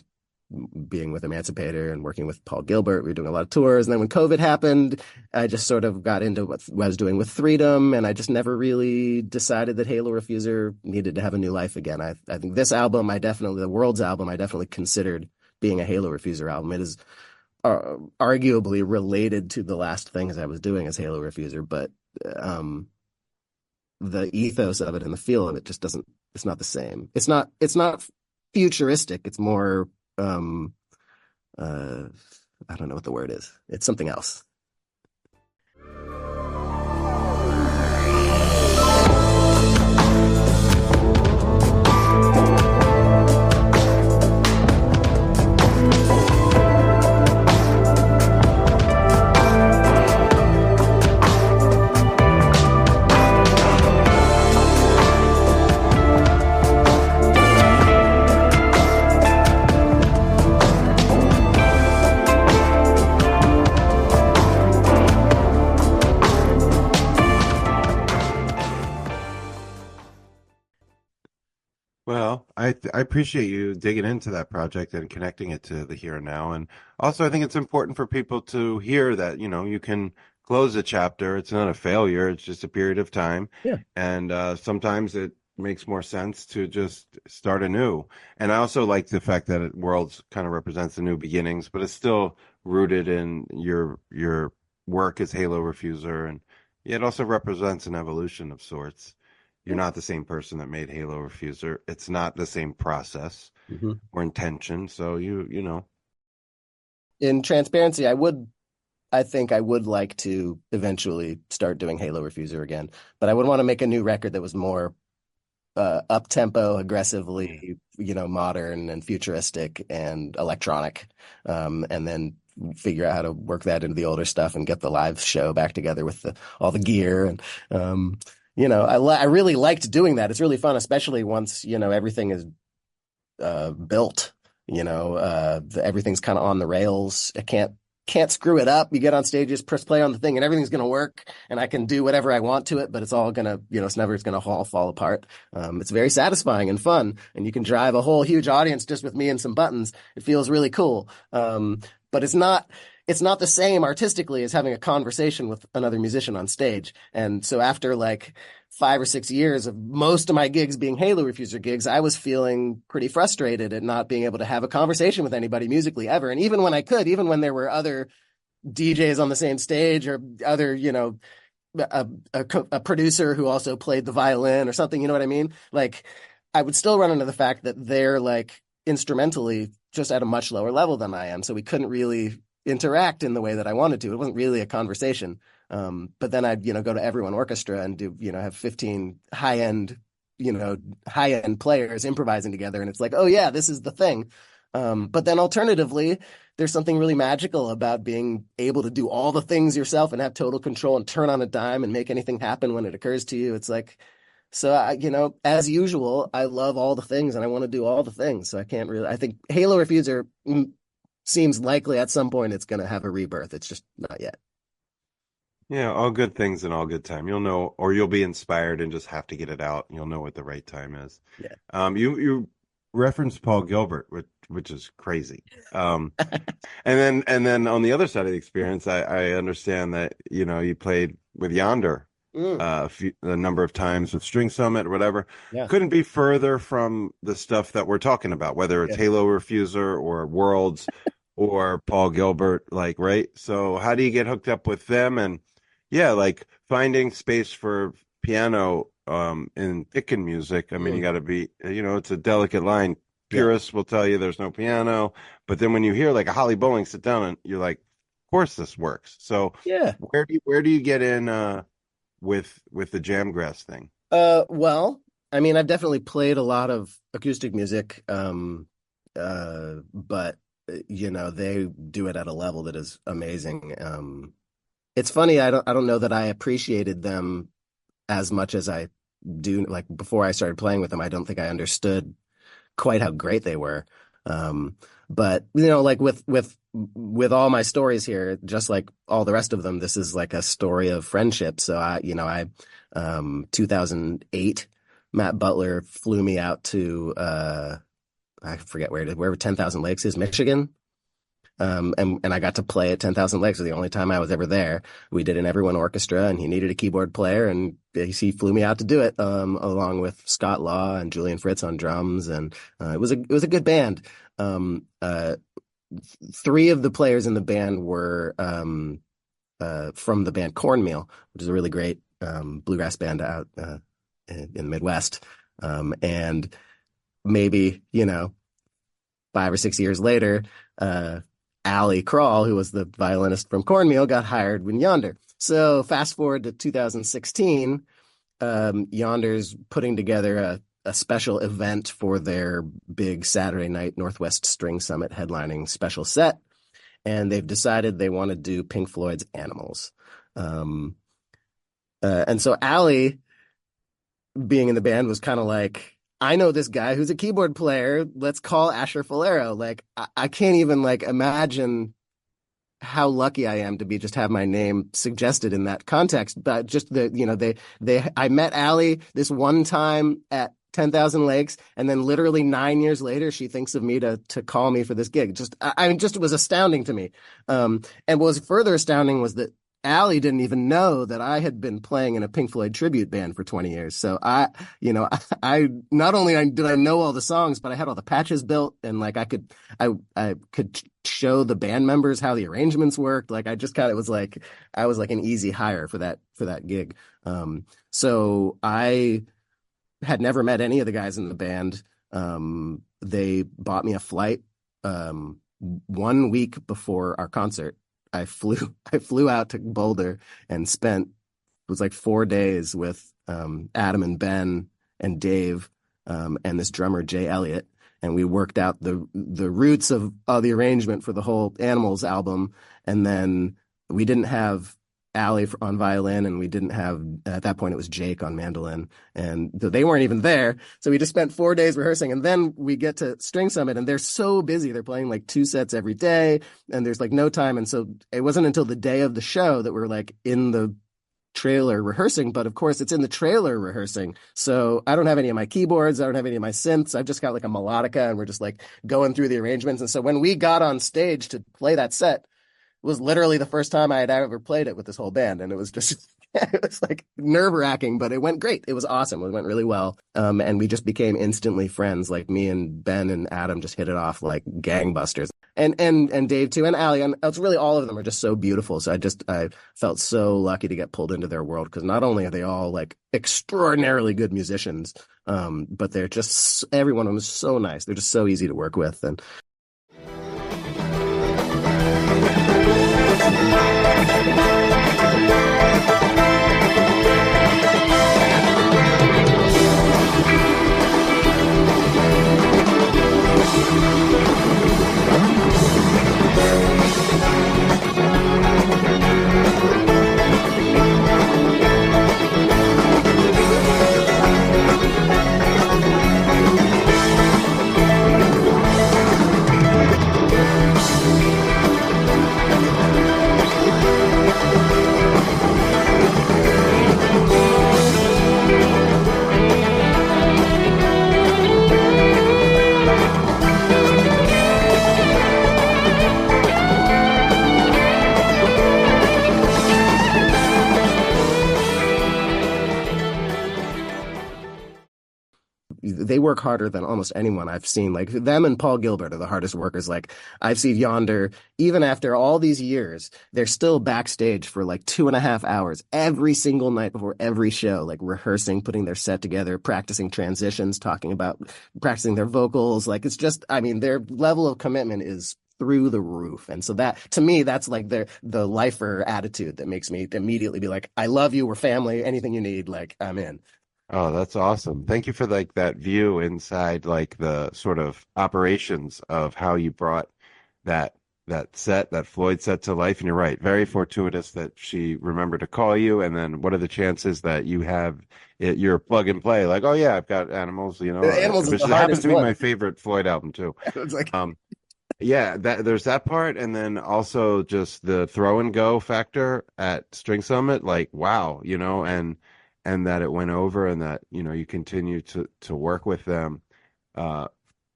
being with Emancipator and working with Paul Gilbert. We were doing a lot of tours. And then when COVID happened, I just sort of got into what I was doing with Threedom, and I just never really decided that Halo Refuser needed to have a new life again. I think this album, the World's album, I definitely considered being a Halo Refuser album. It is arguably related to the last things I was doing as Halo Refuser, but the ethos of it and the feel of it just it's not the same. It's not futuristic. It's more, I don't know what the word is. It's something else. Well, I appreciate you digging into that project and connecting it to the here and now. And also, I think it's important for people to hear that, you can close a chapter. It's not a failure. It's just a period of time. Yeah. And sometimes it makes more sense to just start anew. And I also like the fact that Worlds kind of represents the new beginnings, but it's still rooted in your work as Halo Refuser. And it also represents an evolution of sorts. You're not the same person that made Halo Refuser. It's not the same process or intention. So you know. In transparency, I think I would like to eventually start doing Halo Refuser again, but I would want to make a new record that was more up-tempo, aggressively, modern and futuristic and electronic, and then figure out how to work that into the older stuff and get the live show back together with all the gear. And I really liked doing that. It's really fun, especially once everything is built. Everything's kind of on the rails. I can't screw it up. You get on stage, just press play on the thing, and everything's going to work, and I can do whatever I want to it, but it's all going to, it's never going to all fall apart. It's very satisfying and fun, and you can drive a whole huge audience just with me and some buttons. It feels really cool. But it's not the same artistically as having a conversation with another musician on stage. And so after like 5 or 6 years of most of my gigs being Halo Refuser gigs, I was feeling pretty frustrated at not being able to have a conversation with anybody musically ever. And even when I could, even when there were other DJs on the same stage or other, a producer who also played the violin or something, you know what I mean? Like, I would still run into the fact that they're like instrumentally just at a much lower level than I am. So we couldn't really interact in the way that I wanted to. It wasn't really a conversation. But then I'd, go to Everyone Orchestra and do, have 15 high-end players improvising together. And it's like, oh yeah, this is the thing. But then alternatively, there's something really magical about being able to do all the things yourself and have total control and turn on a dime and make anything happen when it occurs to you. It's like, so as usual, I love all the things and I want to do all the things. So I think Halo Refuser seems likely at some point it's going to have a rebirth. It's just not yet. Yeah, all good things in all good time. You'll know, or you'll be inspired and just have to get it out. You'll know what the right time is. Yeah. You referenced Paul Gilbert, which is crazy. And then on the other side of the experience, I understand that, you know, you played with Yonder a number of times with String Summit or whatever. Yeah. Couldn't be further from the stuff that we're talking about, whether it's Halo Refuser or Worlds or Paul Gilbert, like, right? So how do you get hooked up with them? And yeah, like finding space for piano in picking music. I mean, you got to be, you know, it's a delicate line. Purists will tell you there's no piano, but then when you hear like a Holly Bowling sit down and you're like, of course this works. So where do you get in with the Jamgrass thing? Well, I mean, I've definitely played a lot of acoustic music, but you know, they do it at a level that is amazing. It's funny, I don't know that I appreciated them as much as I do. Like before I started playing with them, I don't think I understood quite how great they were. But you know, like with all my stories here, just like all the rest of them, this is like a story of friendship. So I 2008, Matt Butler flew me out to I forget where it is, wherever 10,000 Lakes is, Michigan. And I got to play at 10,000 Lakes. It was the only time I was ever there. We did an everyone orchestra, and he needed a keyboard player, and he flew me out to do it, along with Scott Law and Julian Fritz on drums, and it was a good band. 3 of the players in the band were from the band Cornmeal, which is a really great bluegrass band out in the Midwest. And maybe, you know, 5 or 6 years later, Allie Crawl, who was the violinist from Cornmeal, got hired with Yonder. So fast forward to 2016, Yonder's putting together a special event for their big Saturday night Northwest String Summit headlining special set. And they've decided they want to do Pink Floyd's Animals. And so Allie, being in the band, was kind of like, I know this guy who's a keyboard player. Let's call Asher Fulero. Like, I can't even like imagine how lucky I am to have my name suggested in that context. But just I met Allie this one time at 10,000 Lakes, and then literally 9 years later, she thinks of me to call me for this gig. It was astounding to me. And what was further astounding was that Allie didn't even know that I had been playing in a Pink Floyd tribute band for 20 years. So I not only did I know all the songs, but I had all the patches built, and like I could show the band members how the arrangements worked. Like I just kind of was like, I was like an easy hire for that gig. So I had never met any of the guys in the band. They bought me a flight 1 week before our concert. I flew out to Boulder and spent, it was like 4 days with Adam and Ben and Dave and this drummer Jay Elliott, and we worked out the roots of the arrangement for the whole Animals album. And then we didn't have Allie on violin, and we didn't have, at that point it was Jake on mandolin, and they weren't even there. So we just spent 4 days rehearsing, and then we get to String Summit, and they're so busy. They're playing like 2 sets every day, and there's like no time. And so it wasn't until the day of the show that we're like in the trailer rehearsing, but of course it's in the trailer rehearsing. So I don't have any of my keyboards. I don't have any of my synths. I've just got like a melodica, and we're just like going through the arrangements. And so when we got on stage to play that set, it was literally the first time I had ever played it with this whole band. And it was just, it was like nerve-wracking, but it went great. It was awesome. It went really well. And we just became instantly friends. Like me and Ben and Adam just hit it off like gangbusters. And Dave too, and Allie. And it's really, all of them are just so beautiful. So I felt so lucky to get pulled into their world, because not only are they all like extraordinarily good musicians, but they're just, every one of them is so nice. They're just so easy to work with. And they work harder than almost anyone I've seen. Like them and Paul Gilbert are the hardest workers. Like I've seen Yonder, even after all these years, they're still backstage for like 2.5 hours every single night before every show, like rehearsing, putting their set together, practicing transitions, practicing their vocals. Like it's just, I mean, their level of commitment is through the roof. And so that, to me, that's like the lifer attitude that makes me immediately be like, I love you, we're family, anything you need, like I'm in. Oh, that's awesome. Thank you for like that view inside like the sort of operations of how you brought that Floyd set to life. And you're right, very fortuitous that she remembered to call you. And then what are the chances that you have your plug and play? Like, oh yeah, I've got Animals, you know. Animals which is the happens to be one. my favorite Floyd album too. It's like, Yeah, there's that part, and then also just the throw and go factor at String Summit, like wow, you know, and that it went over, and that you know you continue to work with them.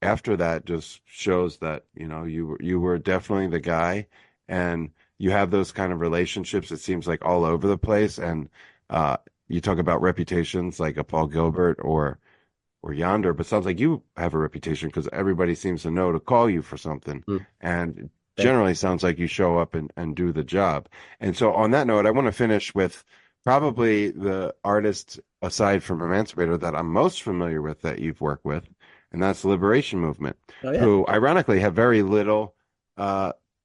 After that, just shows that you know you were definitely the guy, and you have those kind of relationships. It seems like all over the place, and you talk about reputations like a Paul Gilbert or Yonder, but sounds like you have a reputation because everybody seems to know to call you for something. And generally sounds like you show up and do the job. And so on that note, I want to finish with probably the artist aside from Emancipator that I'm most familiar with that you've worked with, and that's the Liberation Movement, who ironically have very little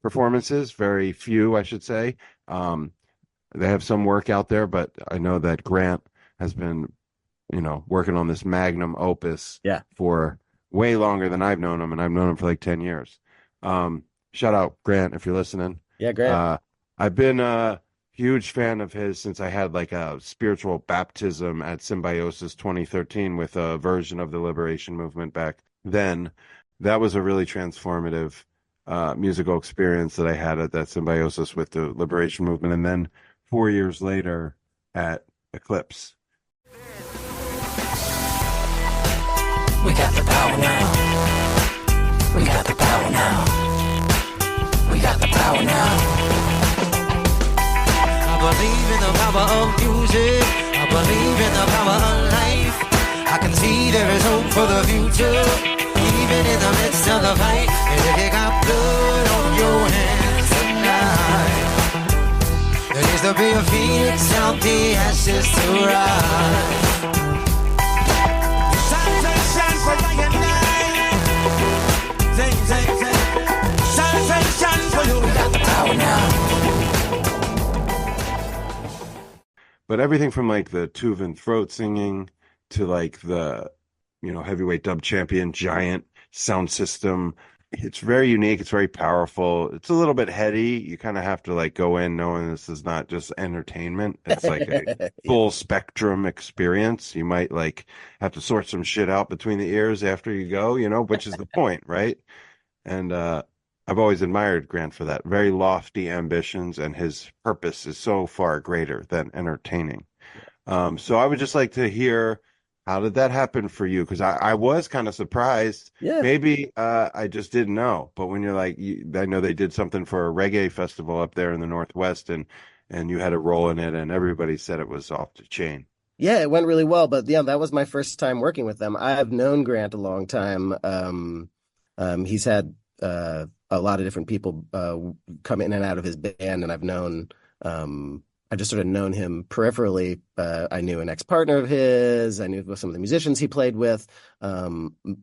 performances, very few, I should say. They have some work out there, but I know that Grant has been working on this magnum opus for way longer than I've known him, and I've known him for like 10 years. Shout out Grant if you're listening. Yeah, Grant. I've been a huge fan of his since I had like a spiritual baptism at Symbiosis 2013 with a version of the Liberation Movement back then. That was a really transformative musical experience that I had at that Symbiosis with the Liberation Movement. And then 4 years later at Eclipse. We got the power now. We got the power now. We got the power now. I believe in the power of music. I believe in the power of life. I can see there is hope for the future, even in the midst of the fight. And if you got blood on your hands tonight, there needs to be a phoenix out the ashes to rise. But everything from like the Tuvan throat singing to like the, heavyweight dub champion, giant sound system. It's very unique. It's very powerful. It's a little bit heady. You kind of have to like go in knowing this is not just entertainment. It's like a full spectrum experience. You might like have to sort some shit out between the ears after you go, which is the point, right? And I've always admired Grant for that. Very lofty ambitions, and his purpose is so far greater than entertaining. So I would just like to hear, how did that happen for you? Because I was kind of surprised. Yeah. Maybe I just didn't know. But when you're like, I know they did something for a reggae festival up there in the Northwest, and you had a role in it, and everybody said it was off the chain. Yeah, it went really well. But yeah, that was my first time working with them. I've known Grant a long time. He's had a lot of different people come in and out of his band, and I've known, I just sort of known him peripherally. I knew an ex-partner of his. I knew some of the musicians he played with,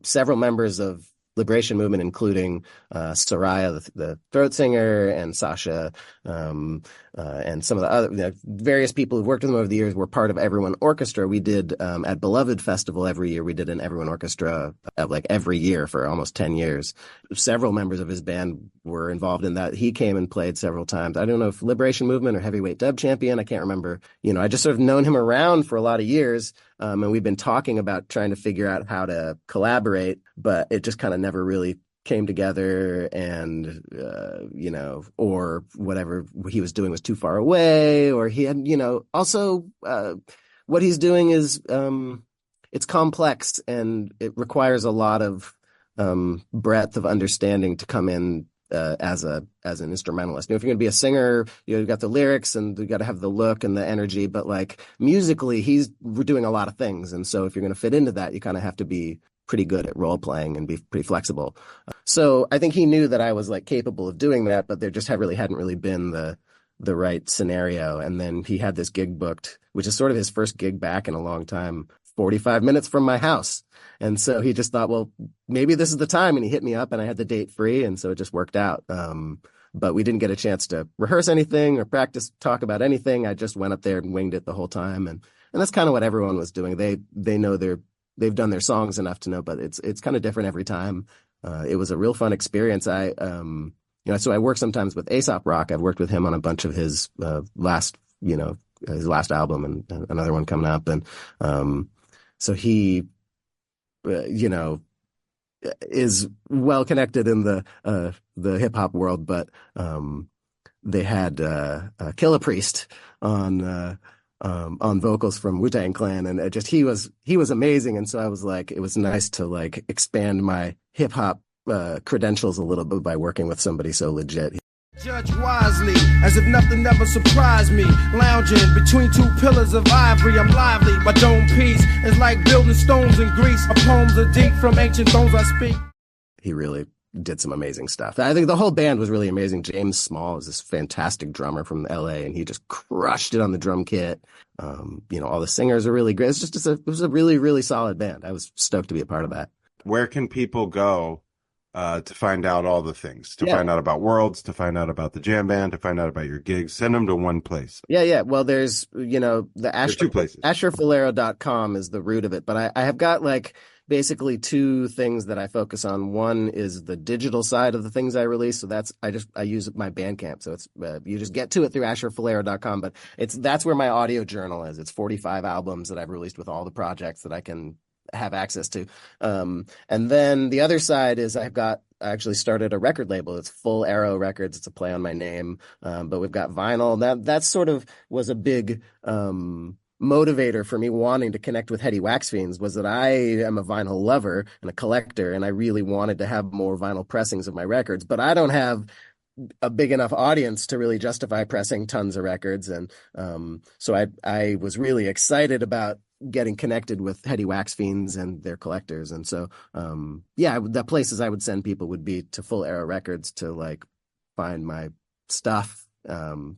several members of Liberation Movement, including Soraya, the throat singer, and Sasha, and some of the other various people who've worked with him over the years were part of Everyone Orchestra. We did at Beloved Festival every year. We did an Everyone Orchestra like every year for almost 10 years. Several members of his band were involved in that. He came and played several times. I don't know if Liberation Movement or Heavyweight Dub Champion. I can't remember. I just sort of known him around for a lot of years. And we've been talking about trying to figure out how to collaborate, but it just kind of never really came together, and or whatever he was doing was too far away, or he had also what he's doing is it's complex, and it requires a lot of breadth of understanding to come in as an instrumentalist. If you're going to be a singer, you've got the lyrics and you got to have the look and the energy, but like musically we're doing a lot of things, and so if you're going to fit into that, you kind of have to be pretty good at role playing and be pretty flexible. So I think he knew that I was like capable of doing that, but there just hadn't really been the right scenario. And then he had this gig booked, which is sort of his first gig back in a long time, 45 minutes from my house. And so he just thought, well, maybe this is the time. And he hit me up and I had the date free. And so it just worked out. But we didn't get a chance to rehearse anything or practice, talk about anything. I just went up there and winged it the whole time. And that's kind of what everyone was doing. They know they've done their songs enough to know, but it's kind of different every time. It was a real fun experience. So I work sometimes with Aesop Rock. I've worked with him on a bunch of his last album and another one coming up. And so he, is well connected in the hip hop world, but they had Killa Priest on vocals from Wu-Tang Clan, and he was amazing. And so I was like, it was nice to like expand my hip hop credentials a little bit by working with somebody so legit. Judge wisely, as if nothing ever surprised me. Lounging between two pillars of ivory, I'm lively. My dome piece is like building stones in Greece. My poems are deep from ancient thrones I speak. He really did some amazing stuff. I think the whole band was really amazing. James Small is this fantastic drummer from LA, and he just crushed it on the drum kit. All the singers are really great. It was a really, really solid band. I was stoked to be a part of that. Where can people go to find out all the things, to find out about Worlds, to find out about the jam band, to find out about your gigs? Send them to one place. Yeah. Well, there's, there's two places. ASHERFULERO.com is the root of it. But I have got like basically two things that I focus on. One is the digital side of the things I release. So I use my Bandcamp. So it's, you just get to it through ASHERFULERO.com, but that's where my audio journal is. It's 45 albums that I've released with all the projects that I can have access to. And then the other side is I actually started a record label. It's Full Arrow Records. It's a play on my name. But we've got vinyl. That sort of was a big motivator for me wanting to connect with Heady Wax Fiends, was that I am a vinyl lover and a collector, and I really wanted to have more vinyl pressings of my records, but I don't have a big enough audience to really justify pressing tons of records. And so I was really excited about getting connected with Heady Wax Fiends and their collectors. And so, the places I would send people would be to Full Arrow Records to like find my stuff,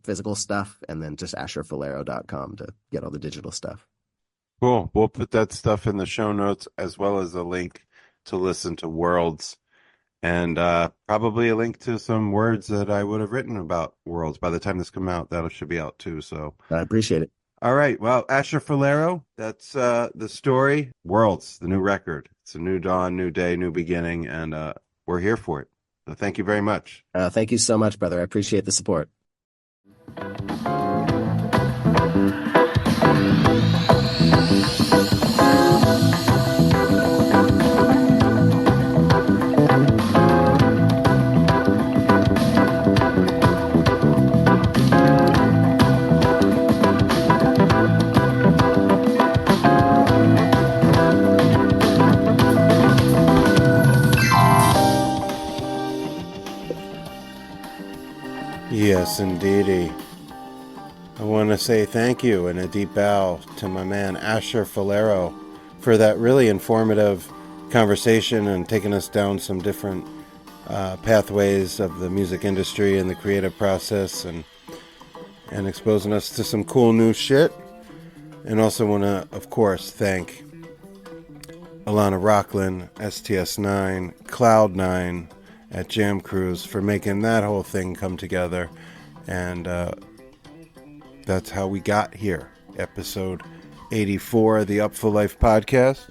physical stuff, and then just ASHERFULERO.com to get all the digital stuff. Cool. We'll put that stuff in the show notes, as well as a link to listen to Worlds, and probably a link to some words that I would have written about Worlds. By the time this comes out, that should be out too. So I appreciate it. All right. Well, Asher Fulero, that's the story. Worlds, the new record. It's a new dawn, new day, new beginning, and we're here for it. So thank you very much. Thank you so much, brother. I appreciate the support. Yes, indeedy. I want to say thank you and a deep bow to my man Asher Fulero for that really informative conversation and taking us down some different pathways of the music industry and the creative process, and exposing us to some cool new shit. And also want to, of course, thank ALANA ROCKLIN, STS9, Cloud9 at Jam Cruise for making that whole thing come together. And that's how we got here. Episode 84 of the Upful Life podcast.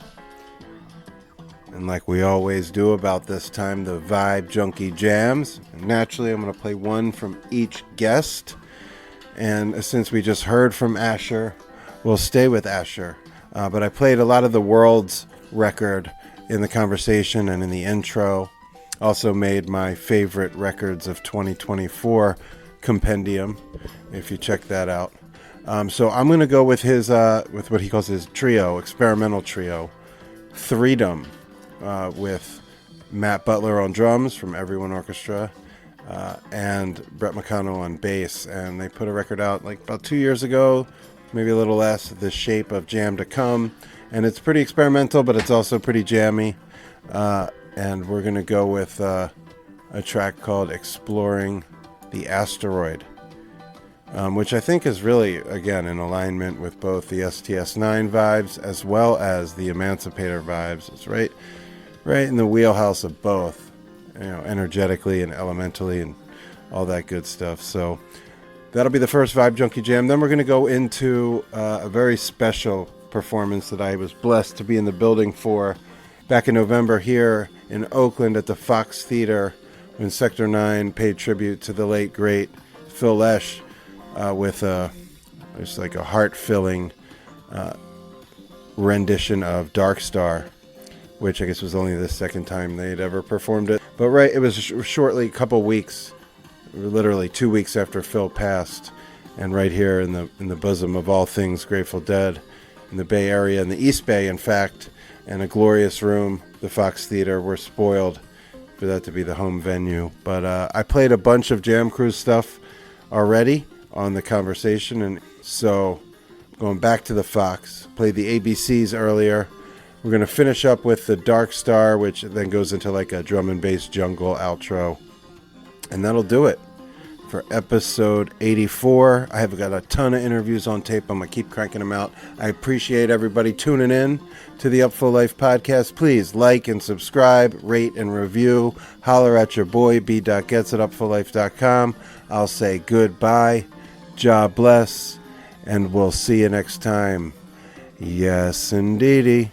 And like we always do about this time, the vibe Junkie Jamz. And naturally, I'm going to play one from each guest. And since we just heard from Asher, we'll stay with Asher. But I played a lot of the World's record in the conversation and in the intro. Also made my favorite records of 2024 compendium, if you check that out. So I'm going to go with his, with what he calls his trio, experimental trio, Threedom, with Matt Butler on drums from Everyone Orchestra, and Brett McConnell on bass. And they put a record out like about 2 years ago, maybe a little less, The Shape of Jam to Come. And it's pretty experimental, but it's also pretty jammy. And we're going to go with a track called Exploring the Asteroid, which I think is really, again, in alignment with both the STS9 vibes as well as the Emancipator vibes. It's right in the wheelhouse of both, energetically and elementally and all that good stuff. So that'll be the first Vibe Junkie Jam. Then we're going to go into a very special performance that I was blessed to be in the building for back in November here in Oakland at the Fox Theater when Sector 9 paid tribute to the late, great Phil Lesh with just like a heart-filling rendition of Dark Star, which I guess was only the second time they'd ever performed it. But it was shortly, a couple weeks, literally 2 weeks after Phil passed, and right here in the bosom of all things Grateful Dead, in the Bay Area, in the East Bay, in fact, and a glorious room, the Fox Theater. We're spoiled for that to be the home venue. But I played a bunch of Jam Cruise stuff already on the conversation, and so going back to the Fox, played the ABCs earlier. We're going to finish up with the Dark Star, which then goes into like a drum and bass jungle outro, and that'll do it for episode 84. I have got a ton of interviews on tape. I'm going to keep cranking them out. I appreciate everybody tuning in to the Upful Life podcast. Please like and subscribe, rate and review. Holler at your boy, b.gets at upfullife.com. I'll say goodbye, God bless, and we'll see you next time. Yes, indeedy.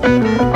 Thank